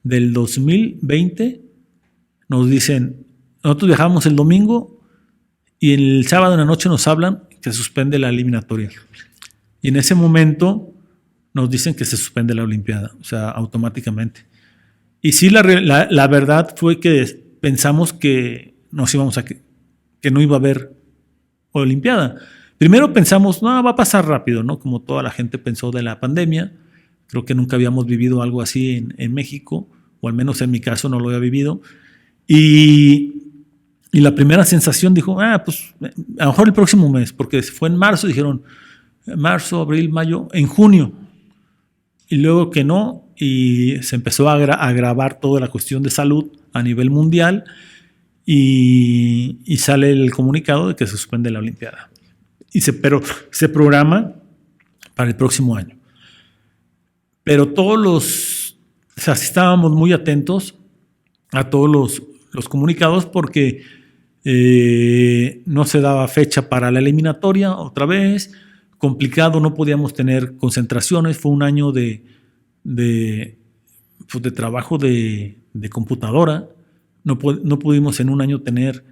del 2020, nos dicen, nosotros viajamos el domingo y el sábado en la noche nos hablan que se suspende la eliminatoria. Y en ese momento nos dicen que se suspende la Olimpiada, o sea, automáticamente. Y sí, la verdad fue que pensamos que que no iba a haber Olimpiada. Primero pensamos, no, va a pasar rápido, ¿no? Como toda la gente pensó de la pandemia, Creo que nunca habíamos vivido algo así en México, o al menos en mi caso no lo había vivido. Y la primera sensación dijo, pues a lo mejor el próximo mes, porque fue en marzo, dijeron marzo, abril, mayo, en junio. Y luego que no, y se empezó a agravar toda la cuestión de salud a nivel mundial y sale el comunicado de que se suspende la Olimpiada. Pero se programa para el próximo año. Pero estábamos muy atentos a todos los comunicados porque no se daba fecha para la eliminatoria otra vez, complicado, no podíamos tener concentraciones, fue un año de trabajo de computadora, no pudimos en un año tener,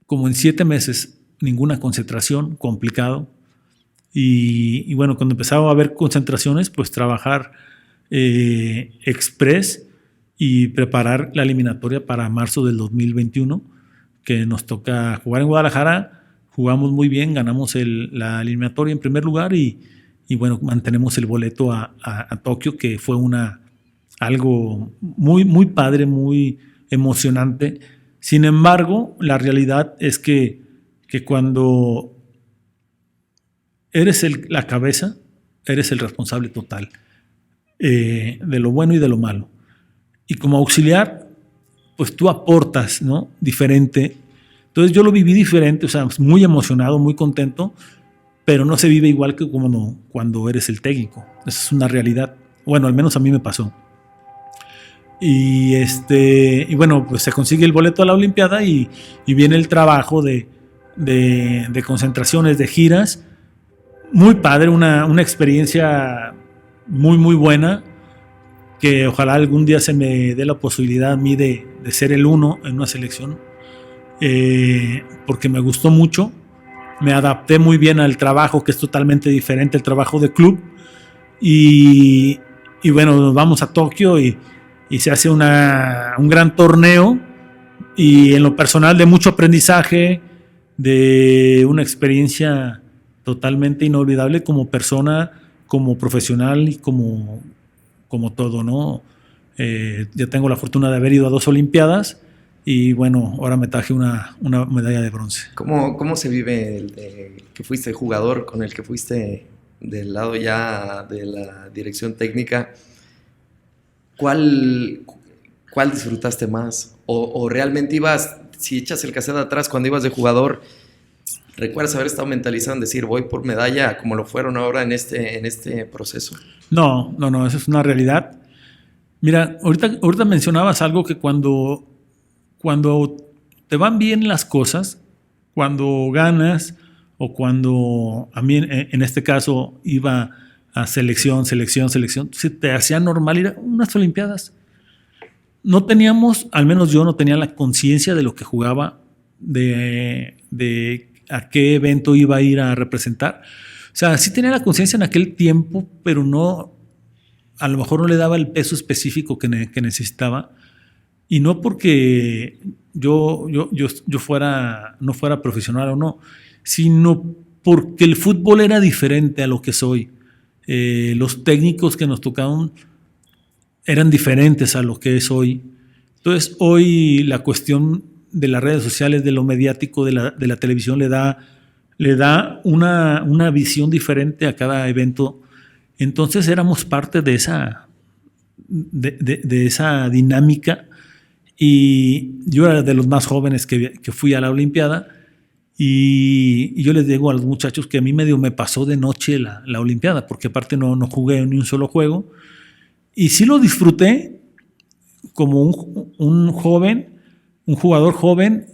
como en 7 meses, ninguna concentración, complicado. Y bueno, cuando empezaba a haber concentraciones, pues trabajar express y preparar la eliminatoria para marzo del 2021, que nos toca jugar en Guadalajara. Jugamos muy bien, ganamos la eliminatoria en primer lugar y bueno, mantenemos el boleto a Tokio, que fue algo muy, muy padre, muy emocionante. Sin embargo, la realidad es que cuando eres la cabeza, eres el responsable total de lo bueno y de lo malo. Y como auxiliar, pues tú aportas, ¿no? Diferente. Entonces yo lo viví diferente, o sea, muy emocionado, muy contento, pero no se vive igual que cuando eres el técnico. Esa es una realidad. Bueno, al menos a mí me pasó. Y bueno, pues se consigue el boleto a la Olimpiada y viene el trabajo de concentraciones, de giras. Muy padre, una experiencia muy, muy buena, que ojalá algún día se me dé la posibilidad a mí de ser el uno en una selección, porque me gustó mucho, me adapté muy bien al trabajo, que es totalmente diferente al trabajo de club, y bueno, nos vamos a Tokio y se hace un gran torneo, y en lo personal de mucho aprendizaje, de una experiencia totalmente inolvidable como persona, como profesional y como todo, ¿no? Ya tengo la fortuna de haber ido a 2 Olimpiadas y bueno, ahora me traje una medalla de bronce. ¿Cómo se vive el de que fuiste jugador con el que fuiste del lado ya de la dirección técnica? ¿Cuál disfrutaste más? ¿O realmente ibas, si echas el cassette atrás cuando ibas de jugador, recuerdas haber estado mentalizado en decir voy por medalla como lo fueron ahora en este proceso? No, eso es una realidad. Mira, ahorita mencionabas algo que cuando te van bien las cosas, cuando ganas o cuando a mí en este caso iba a selección, se te hacía normal ir a unas Olimpiadas. No teníamos, al menos yo no tenía la conciencia de lo que jugaba, de a qué evento iba a ir a representar. O sea, sí tenía la conciencia en aquel tiempo, pero no, a lo mejor no le daba el peso específico que necesitaba. Y no porque yo no fuera profesional o no, sino porque el fútbol era diferente a lo que soy. Los técnicos que nos tocaban eran diferentes a lo que es hoy. Entonces, hoy la cuestión de las redes sociales, de lo mediático, de la televisión, le da una visión diferente a cada evento. Entonces éramos parte de esa dinámica, y yo era de los más jóvenes que fui a la Olimpiada, y yo les digo a los muchachos que a mí medio me pasó de noche la Olimpiada, porque aparte no jugué ni un solo juego, y sí lo disfruté como un jugador joven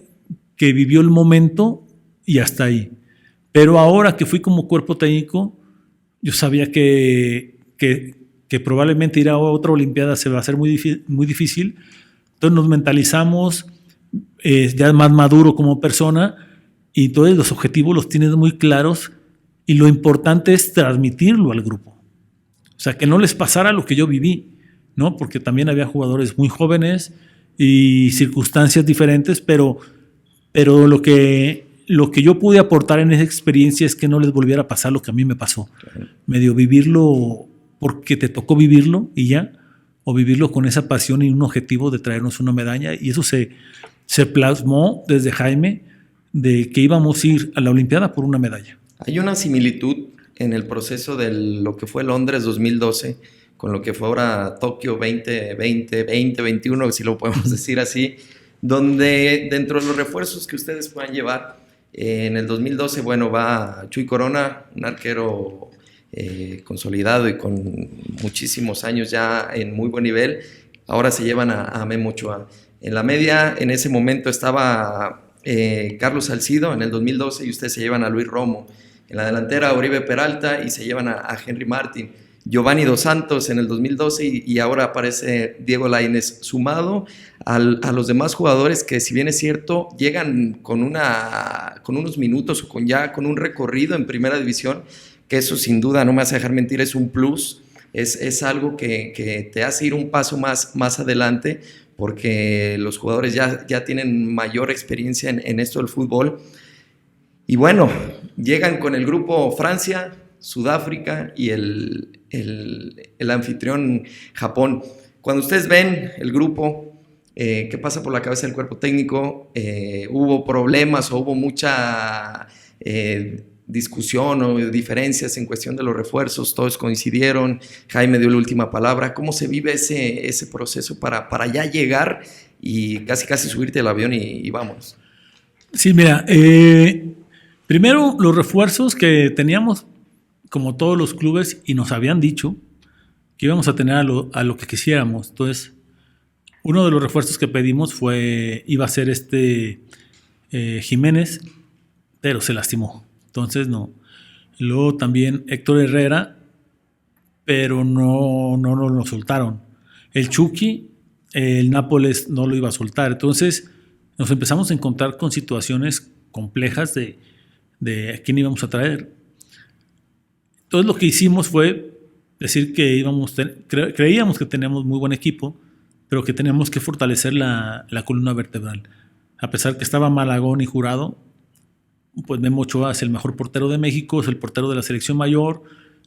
que vivió el momento y hasta ahí. Pero ahora que fui como cuerpo técnico, yo sabía que probablemente ir a otra Olimpiada se va a hacer muy difícil. Entonces nos mentalizamos, ya más maduro como persona, y todos los objetivos los tienes muy claros, y lo importante es transmitirlo al grupo. O sea, que no les pasara lo que yo viví, ¿no? Porque también había jugadores muy jóvenes y circunstancias diferentes, pero lo que yo pude aportar en esa experiencia es que no les volviera a pasar lo que a mí me pasó. Claro. Medio vivirlo porque te tocó vivirlo y ya, o vivirlo con esa pasión y un objetivo de traernos una medalla. Y eso se plasmó desde Jaime, de que íbamos a ir a la Olimpiada por una medalla. Hay una similitud en el proceso de lo que fue Londres 2012 con lo que fue ahora Tokio 2020, 2021, si lo podemos decir así, donde dentro de los refuerzos que ustedes puedan llevar, en el 2012, bueno, va Chuy Corona, un arquero consolidado y con muchísimos años ya en muy buen nivel. Ahora se llevan a Memo Ochoa. En la media, en ese momento estaba Carlos Salcido en el 2012 y ustedes se llevan a Luis Romo. En la delantera, Oribe Peralta y se llevan a Henry Martin. Giovanni Dos Santos en el 2012 y ahora aparece Diego Lainez, sumado a los demás jugadores que, si bien es cierto, llegan con unos minutos o con un recorrido en primera división, que eso sin duda, no me vas a dejar mentir, es un plus, es algo que te hace ir un paso más adelante, porque los jugadores ya tienen mayor experiencia en esto del fútbol. Y bueno, llegan con el grupo Francia, Sudáfrica y el anfitrión Japón. Cuando ustedes ven el grupo, ¿qué pasa por la cabeza del cuerpo técnico? ¿Hubo problemas o hubo mucha discusión o diferencias en cuestión de los refuerzos? ¿Todos coincidieron? Jaime dio la última palabra. ¿Cómo se vive ese proceso para ya llegar y casi subirte al avión y vámonos? Sí, mira, primero los refuerzos que teníamos, como todos los clubes, y nos habían dicho que íbamos a tener a lo que quisiéramos. Entonces, uno de los refuerzos que pedimos iba a ser Jiménez, pero se lastimó. Entonces, no. Luego también Héctor Herrera, pero no lo soltaron. El Chucky, el Nápoles no lo iba a soltar. Entonces, nos empezamos a encontrar con situaciones complejas de a quién íbamos a traer. Entonces lo que hicimos fue decir que creíamos que teníamos muy buen equipo, pero que teníamos que fortalecer la columna vertebral. A pesar que estaba Malagón y Jurado, pues Memo Ochoa es el mejor portero de México, es el portero de la selección mayor,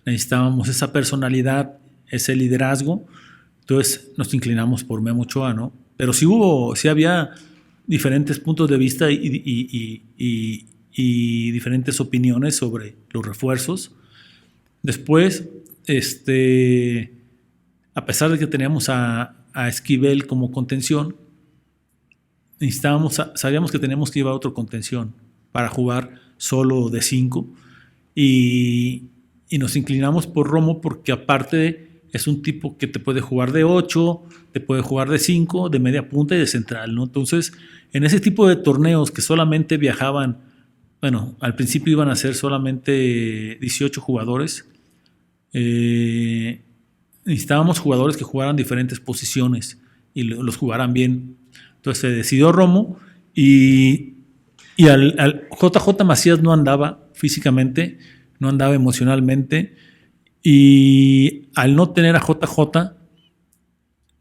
necesitábamos esa personalidad, ese liderazgo, entonces nos inclinamos por Memo Ochoa, ¿no? Pero sí había diferentes puntos de vista y diferentes opiniones sobre los refuerzos. Después, a pesar de que teníamos a Esquivel como contención, sabíamos que teníamos que llevar otro contención para jugar solo de 5 y nos inclinamos por Romo porque aparte es un tipo que te puede jugar de 8, te puede jugar de 5, de media punta y de central, ¿no? Entonces, en ese tipo de torneos que solamente viajaban, bueno, al principio iban a ser solamente 18 jugadores, necesitábamos jugadores que jugaran diferentes posiciones y los jugaran bien. Entonces se decidió Romo y al JJ Macías no andaba físicamente, no andaba emocionalmente, y al no tener a JJ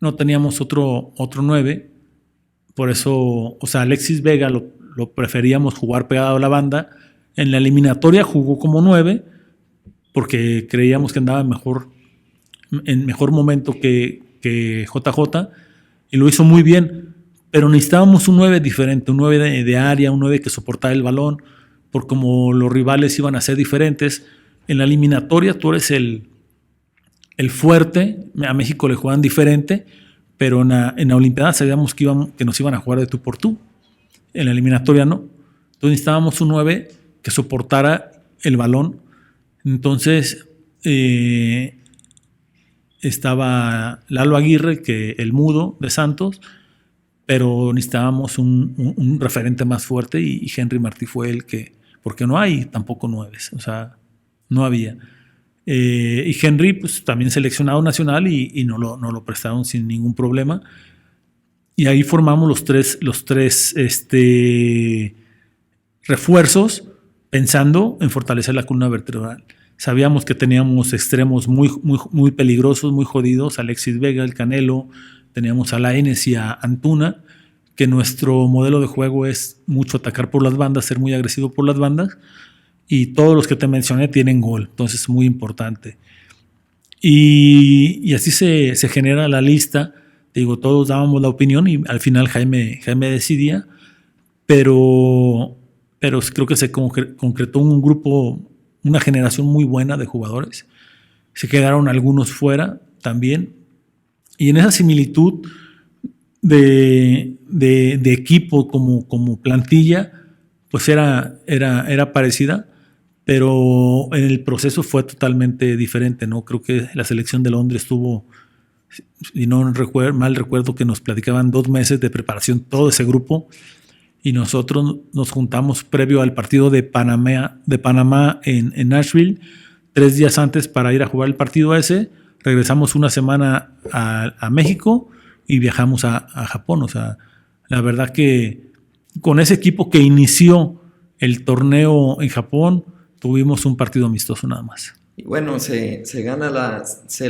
no teníamos otro 9, por eso, o sea, Alexis Vega lo preferíamos jugar pegado a la banda. En la eliminatoria jugó como 9 porque creíamos que andaba en mejor momento que JJ, y lo hizo muy bien, pero necesitábamos un 9 diferente, un 9 de área, un 9 que soportara el balón, por como los rivales iban a ser diferentes. En la eliminatoria tú eres el fuerte, a México le juegan diferente, pero en la Olimpiada sabíamos que nos iban a jugar de tú por tú. En la eliminatoria no. Entonces necesitábamos un 9 que soportara el balón. Entonces estaba Lalo Aguirre, que el mudo de Santos, pero necesitábamos un referente más fuerte y Henry Martí fue el que, porque no hay tampoco 9, o sea, no había. Y Henry, pues también seleccionado nacional y no lo prestaron sin ningún problema. Y ahí formamos los tres refuerzos pensando en fortalecer la columna vertebral. Sabíamos que teníamos extremos muy peligrosos, muy jodidos, Alexis Vega, el Canelo, teníamos a Lainez y a Antuna, que nuestro modelo de juego es mucho atacar por las bandas, ser muy agresivo por las bandas, y todos los que te mencioné tienen gol, entonces es muy importante. Y así se genera la lista. Digo, todos dábamos la opinión y al final Jaime decidía, pero creo que se concretó un grupo, una generación muy buena de jugadores. Se quedaron algunos fuera también. Y en esa similitud de equipo como plantilla, pues era parecida, pero en el proceso fue totalmente diferente, ¿no? Creo que la selección de Londres tuvo, y no mal recuerdo, que nos platicaban 2 meses de preparación todo ese grupo, y nosotros nos juntamos previo al partido de Panamá en Nashville, 3 días antes para ir a jugar el partido ese. Regresamos una semana a México y viajamos a Japón. O sea, la verdad que con ese equipo que inició el torneo en Japón, tuvimos un partido amistoso nada más. Y bueno, se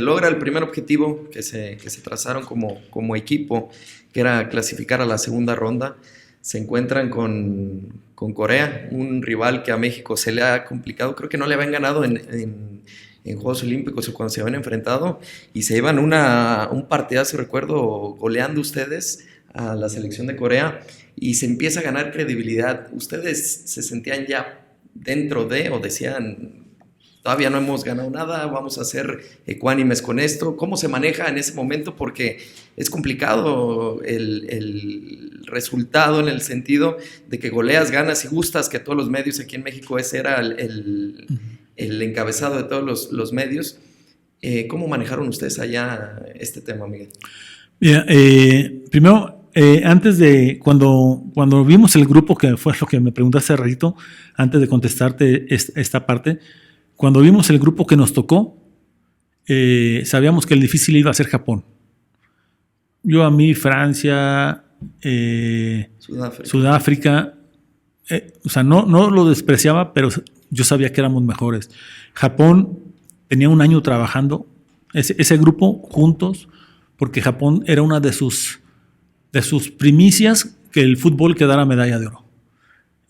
logra el primer objetivo que se trazaron como equipo, que era clasificar a la segunda ronda. Se encuentran con Corea, un rival que a México se le ha complicado. Creo que no le habían ganado en Juegos Olímpicos o cuando se habían enfrentado, y se llevan un partidazo, recuerdo, goleando ustedes a la selección de Corea, y se empieza a ganar credibilidad. ¿Ustedes se sentían ya dentro de, o decían, todavía no hemos ganado nada, vamos a ser ecuánimes con esto? ¿Cómo se maneja en ese momento? Porque es complicado el resultado, en el sentido de que goleas, ganas y gustas, que todos los medios aquí en México ese era el encabezado de todos los medios. ¿Cómo manejaron ustedes allá este tema, Miguel? Mira, primero, antes de cuando vimos el grupo, que fue lo que me preguntaste hace ratito, antes de contestarte esta parte, cuando vimos el grupo que nos tocó, sabíamos que el difícil iba a ser Japón. A mí, Francia, Sudáfrica, o sea, no lo despreciaba, pero yo sabía que éramos mejores. Japón tenía un año trabajando, ese grupo juntos, porque Japón era una de sus primicias que el fútbol quedara medalla de oro.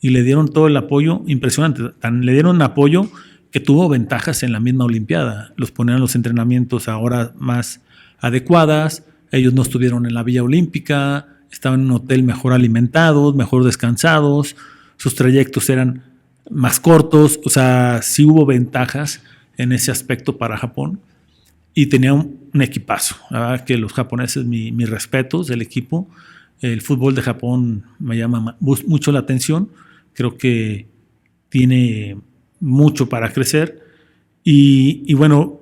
Y le dieron todo el apoyo impresionante. Le dieron apoyo que tuvo ventajas en la misma Olimpiada. Los ponían los entrenamientos a horas más adecuadas. Ellos no estuvieron en la Villa Olímpica, estaban en un hotel mejor alimentados, mejor descansados. Sus trayectos eran más cortos. O sea, sí hubo ventajas en ese aspecto para Japón. Y tenía un equipazo. La verdad que los japoneses, mis respetos del equipo. El fútbol de Japón me llama mucho la atención. Creo que tiene mucho para crecer. Y bueno,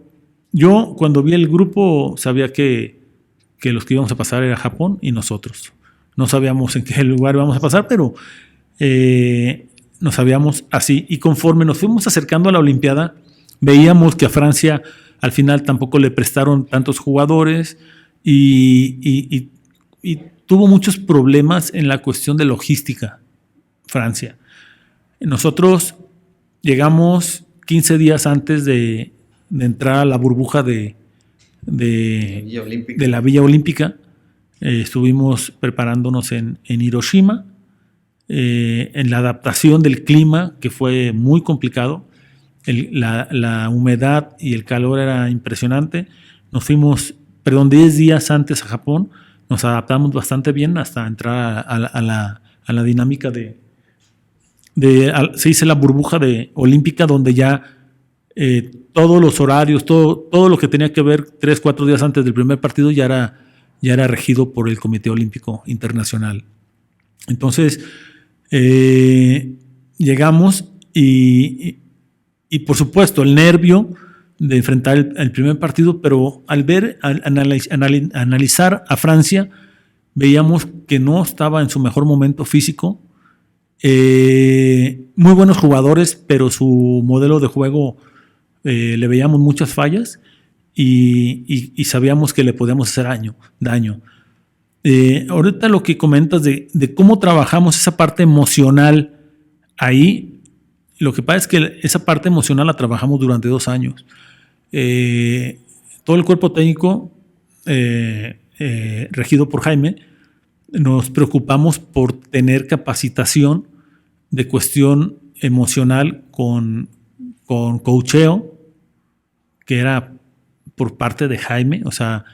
yo cuando vi el grupo sabía que los que íbamos a pasar era Japón y nosotros. No sabíamos en qué lugar íbamos a pasar, pero nos sabíamos así. Y conforme nos fuimos acercando a la Olimpiada, veíamos que a Francia al final tampoco le prestaron tantos jugadores y tuvo muchos problemas en la cuestión de logística, Francia. Nosotros llegamos 15 días antes de entrar a la burbuja de la Villa Olímpica. Estuvimos preparándonos en Hiroshima, en la adaptación del clima, que fue muy complicado. La humedad y el calor era impresionante. Nos fuimos, 10 días antes a Japón. Nos adaptamos bastante bien hasta entrar a la dinámica se dice la burbuja olímpica, donde ya todos los horarios, todo lo que tenía que ver 3-4 días antes del primer partido ya era regido por el Comité Olímpico Internacional. Entonces, llegamos y por supuesto el nervio de enfrentar el primer partido, pero al analizar a Francia, veíamos que no estaba en su mejor momento físico. Muy buenos jugadores, pero su modelo de juego le veíamos muchas fallas y sabíamos que le podíamos hacer daño. Ahorita lo que comentas de cómo trabajamos esa parte emocional ahí, lo que pasa es que esa parte emocional la trabajamos durante 2 años. Todo el cuerpo técnico, regido por Jaime, nos preocupamos por tener capacitación de cuestión emocional con coacheo, que era por parte de Jaime, o sea,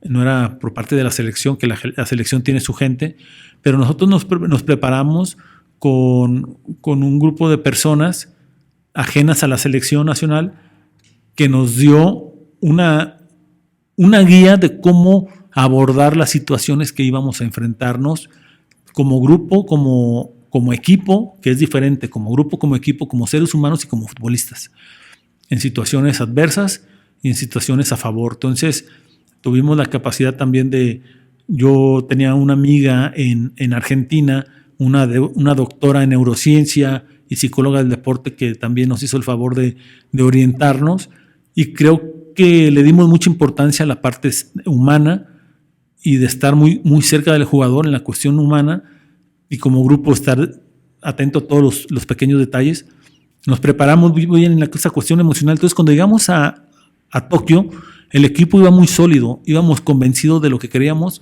no era por parte de la selección, que la selección tiene su gente, pero nosotros nos preparamos con un grupo de personas ajenas a la selección nacional que nos dio una guía de cómo abordar las situaciones que íbamos a enfrentarnos como grupo, como equipo, que es diferente, como grupo, como equipo, como seres humanos y como futbolistas, en situaciones adversas y en situaciones a favor. Entonces, tuvimos la capacidad también yo tenía una amiga en Argentina, una doctora en neurociencia y psicóloga del deporte que también nos hizo el favor de orientarnos, y creo que le dimos mucha importancia a la parte humana y de estar muy, muy cerca del jugador en la cuestión humana, y como grupo estar atento a todos los pequeños detalles. Nos preparamos muy bien en esa cuestión emocional. Entonces, cuando llegamos a Tokio, el equipo iba muy sólido, íbamos convencidos de lo que queríamos,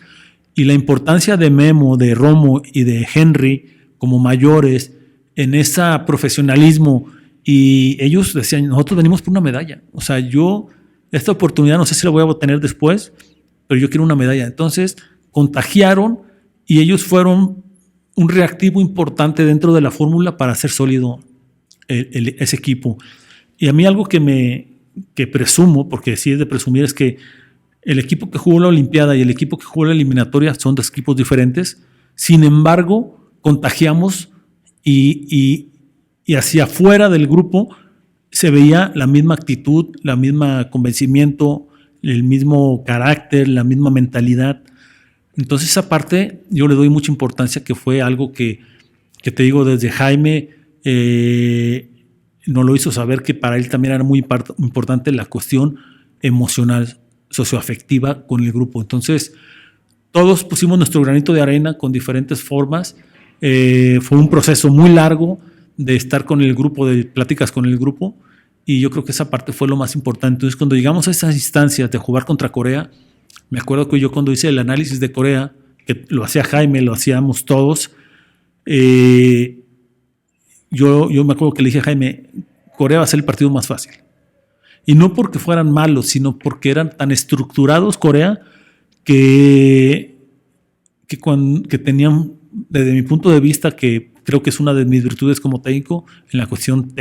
y la importancia de Memo, de Romo y de Henry como mayores en ese profesionalismo, y ellos decían, nosotros venimos por una medalla. O sea, esta oportunidad no sé si la voy a tener después, pero yo quiero una medalla. Entonces, contagiaron, y ellos fueron un reactivo importante dentro de la fórmula para hacer sólido ese equipo. Y a mí algo que presumo, porque sí es de presumir, es que el equipo que jugó la Olimpiada y el equipo que jugó la eliminatoria son dos equipos diferentes. Sin embargo, contagiamos, y hacia afuera del grupo se veía la misma actitud, la misma convencimiento, el mismo carácter, la misma mentalidad. Entonces, esa parte yo le doy mucha importancia, que fue algo que te digo, desde Jaime nos lo hizo saber, que para él también era muy importante la cuestión emocional, socioafectiva con el grupo. Entonces, todos pusimos nuestro granito de arena con diferentes formas. Fue un proceso muy largo de estar con el grupo, de pláticas con el grupo, y yo creo que esa parte fue lo más importante. Entonces, cuando llegamos a esas instancias de jugar contra Corea, me acuerdo que yo, cuando hice el análisis de Corea, que lo hacía Jaime, lo hacíamos todos, yo me acuerdo que le dije a Jaime, Corea va a ser el partido más fácil. Y no porque fueran malos, sino porque eran tan estructurados Corea que tenían, desde mi punto de vista, que creo que es una de mis virtudes como técnico, en la cuestión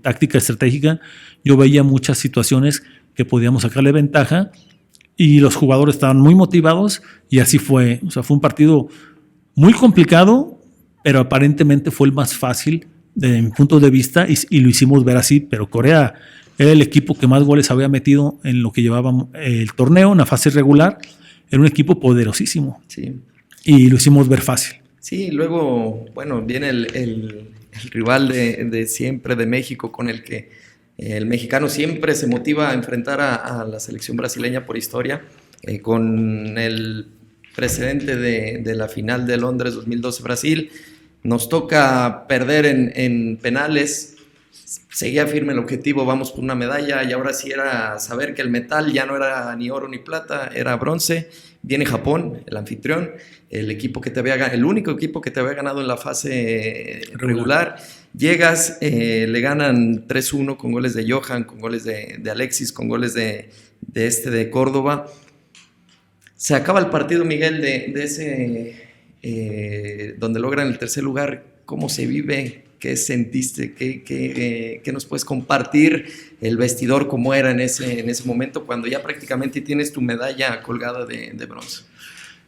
táctica estratégica, yo veía muchas situaciones que podíamos sacarle ventaja, y los jugadores estaban muy motivados, y así fue. O sea, fue un partido muy complicado, pero aparentemente fue el más fácil desde mi punto de vista, y lo hicimos ver así. Pero Corea era el equipo que más goles había metido en lo que llevaba el torneo, en la fase regular. Era un equipo poderosísimo. Sí. Y lo hicimos ver fácil. Sí, luego, bueno, viene el rival de siempre de México, con el que el mexicano siempre se motiva a enfrentar a la selección brasileña por historia, con el precedente de la final de Londres 2012 Brasil. Nos toca perder en penales. Seguía firme el objetivo, vamos por una medalla, y ahora sí era saber que el metal ya no era ni oro ni plata, era bronce. Viene Japón, el anfitrión, el único equipo que te había ganado en la fase regular. Llegas, le ganan 3-1 con goles de Johan, con goles de Alexis, con goles de Córdoba. Se acaba el partido, Miguel, de ese donde logran el tercer lugar. ¿Cómo se vive? ¿Qué sentiste? ¿Qué nos puedes compartir? El vestidor, ¿cómo era en ese momento, cuando ya prácticamente tienes tu medalla colgada de bronce?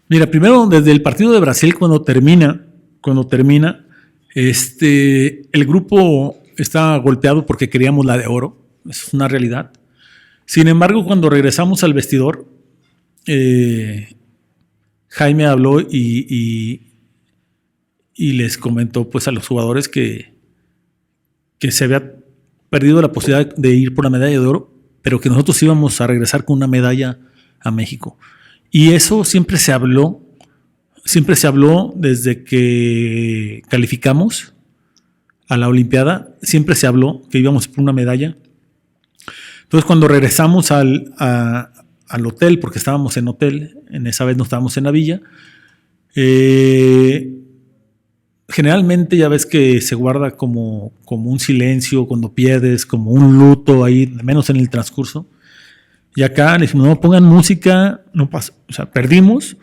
Mira, primero, desde el partido de Brasil, cuando termina, el grupo estaba golpeado porque queríamos la de oro. Eso es una realidad. Sin embargo, cuando regresamos al vestidor, Jaime habló y les comentó, pues, a los jugadores que se había perdido la posibilidad de ir por la medalla de oro, pero que nosotros íbamos a regresar con una medalla a México. Y eso siempre se habló desde que calificamos a la Olimpiada, siempre se habló que íbamos por una medalla. Entonces, cuando regresamos al hotel, porque estábamos en hotel, en esa vez no estábamos en la villa, generalmente ya ves que se guarda como un silencio cuando pierdes, como un luto ahí, menos en el transcurso. Y acá le dijimos, no pongan música, no pasa. O sea, perdimos,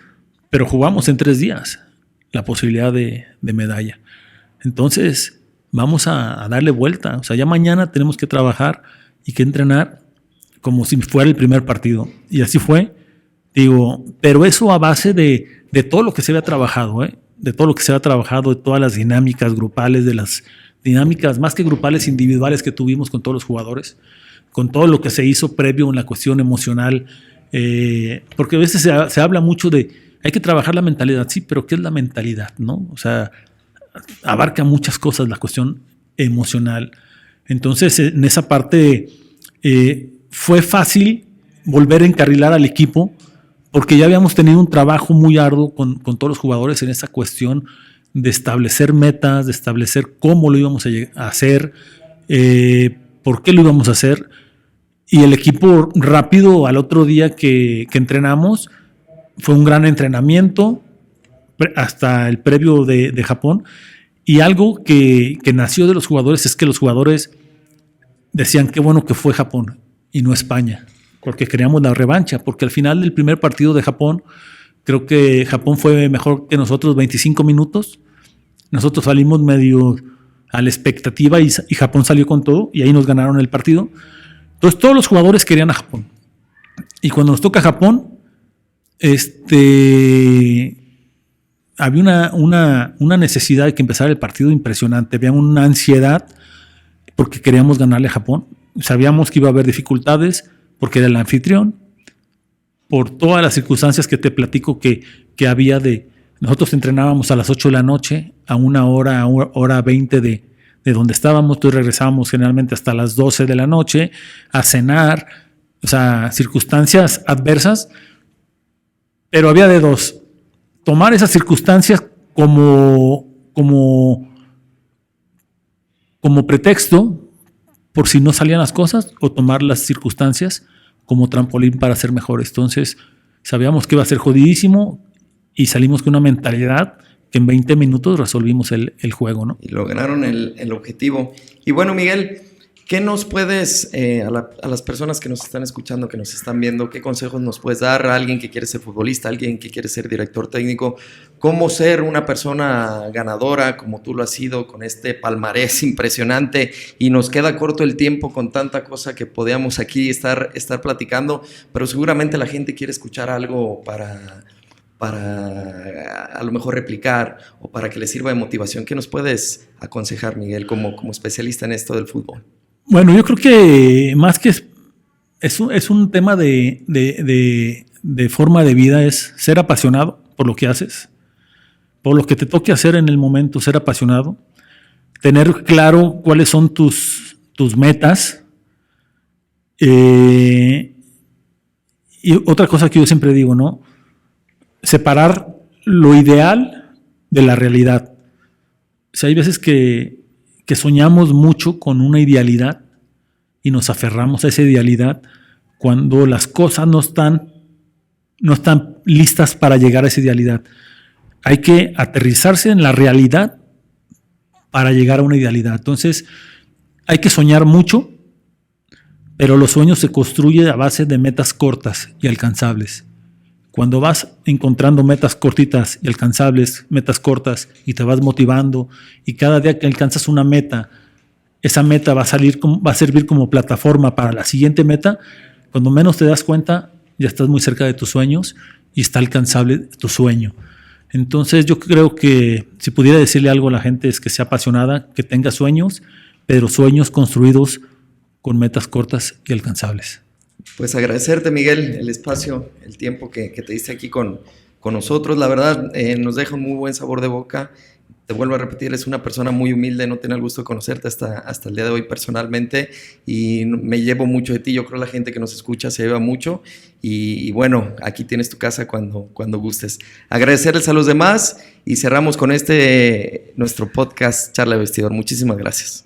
pero jugamos en 3 días la posibilidad de medalla. Entonces, vamos a darle vuelta. O sea, ya mañana tenemos que trabajar y que entrenar como si fuera el primer partido. Y así fue. Digo, pero eso a base de todo lo que se había trabajado, de todo lo que se había trabajado, de todas las dinámicas grupales, de las dinámicas más que grupales, individuales que tuvimos con todos los jugadores, con todo lo que se hizo previo en la cuestión emocional, porque a veces se habla mucho de hay que trabajar la mentalidad, sí, pero ¿qué es la mentalidad? ¿No? O sea, abarca muchas cosas la cuestión emocional. Entonces, en esa parte fue fácil volver a encarrilar al equipo porque ya habíamos tenido un trabajo muy arduo con todos los jugadores en esa cuestión de establecer metas, de establecer cómo lo íbamos a hacer, por qué lo íbamos a hacer. Y el equipo rápido al otro día que entrenamos, fue un gran entrenamiento hasta el previo de Japón. Y algo que nació de los jugadores es que los jugadores decían qué bueno que fue Japón y no España, porque queríamos la revancha, porque al final del primer partido de Japón, creo que Japón fue mejor que nosotros 25 minutos. Nosotros salimos medio a la expectativa y Japón salió con todo y ahí nos ganaron el partido. Entonces todos los jugadores querían a Japón. Y cuando nos toca Japón, había una necesidad de que empezara el partido impresionante. Había una ansiedad porque queríamos ganarle a Japón. Sabíamos que iba a haber dificultades porque era el anfitrión, por todas las circunstancias que te platico que había de... Nosotros entrenábamos a las 8 de la noche, a 1 hora, a 1:20 de donde estábamos. Entonces regresábamos generalmente hasta las 12 de la noche a cenar. O sea, circunstancias adversas. Pero había de dos. Tomar esas circunstancias como pretexto por si no salían las cosas, o tomar las circunstancias como trampolín para ser mejores. Entonces, sabíamos que iba a ser jodidísimo y salimos con una mentalidad que en 20 minutos resolvimos el juego, ¿no? Y lograron el objetivo. Y bueno, Miguel, ¿qué nos puedes, a las personas que nos están escuchando, que nos están viendo, qué consejos nos puedes dar a alguien que quiere ser futbolista, a alguien que quiere ser director técnico? ¿Cómo ser una persona ganadora como tú lo has sido, con este palmarés impresionante? Y nos queda corto el tiempo con tanta cosa que podíamos aquí estar platicando, pero seguramente la gente quiere escuchar algo para a lo mejor replicar o para que le sirva de motivación. ¿Qué nos puedes aconsejar, Miguel, como especialista en esto del fútbol? Bueno, yo creo que más que es un tema de forma de vida, es ser apasionado por lo que haces, por lo que te toque hacer en el momento, ser apasionado, tener claro cuáles son tus metas. Y otra cosa que yo siempre digo, ¿no? Separar lo ideal de la realidad. O sea, hay veces que soñamos mucho con una idealidad y nos aferramos a esa idealidad cuando las cosas no están listas para llegar a esa idealidad. Hay que aterrizarse en la realidad para llegar a una idealidad. Entonces, hay que soñar mucho, pero los sueños se construyen a base de metas cortas y alcanzables. Cuando vas encontrando metas cortitas y alcanzables, metas cortas, y te vas motivando, y cada día que alcanzas una meta, esa meta va a servir como plataforma para la siguiente meta. Cuando menos te das cuenta, ya estás muy cerca de tus sueños y está alcanzable tu sueño. Entonces yo creo que si pudiera decirle algo a la gente es que sea apasionada, que tenga sueños, pero sueños construidos con metas cortas y alcanzables. Pues agradecerte, Miguel, el espacio, el tiempo que te diste aquí con nosotros. La verdad, nos deja un muy buen sabor de boca. Te vuelvo a repetir, eres una persona muy humilde, no tenía el gusto de conocerte hasta el día de hoy personalmente, y me llevo mucho de ti. Yo creo que la gente que nos escucha se lleva mucho, y bueno, aquí tienes tu casa cuando gustes. Agradecerles a los demás y cerramos con nuestro podcast Charla de Vestidor. Muchísimas gracias.